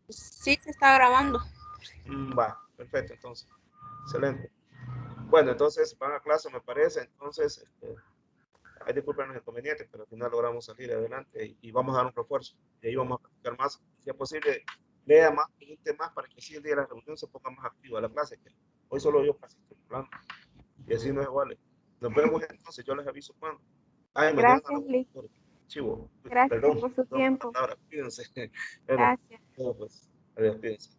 Sí, se está grabando. Va, perfecto, entonces. Excelente. Bueno, entonces van a clase, me parece. Entonces, hay disculpen los inconvenientes, pero al final logramos salir adelante y vamos a dar un refuerzo. Y ahí vamos a practicar más. Si es posible, lea más, pregunte más para que así el día de la reunión se ponga más activa la clase. Que hoy solo yo casi estoy hablando. Y así no es igual. Nos vemos entonces, yo les aviso cuando. Mañana Gracias, no, Liz. chivo, Gracias perdón, por su perdón por la tiempo. palabra, cuídense. Bueno, Gracias. pues, adiós, cuídense.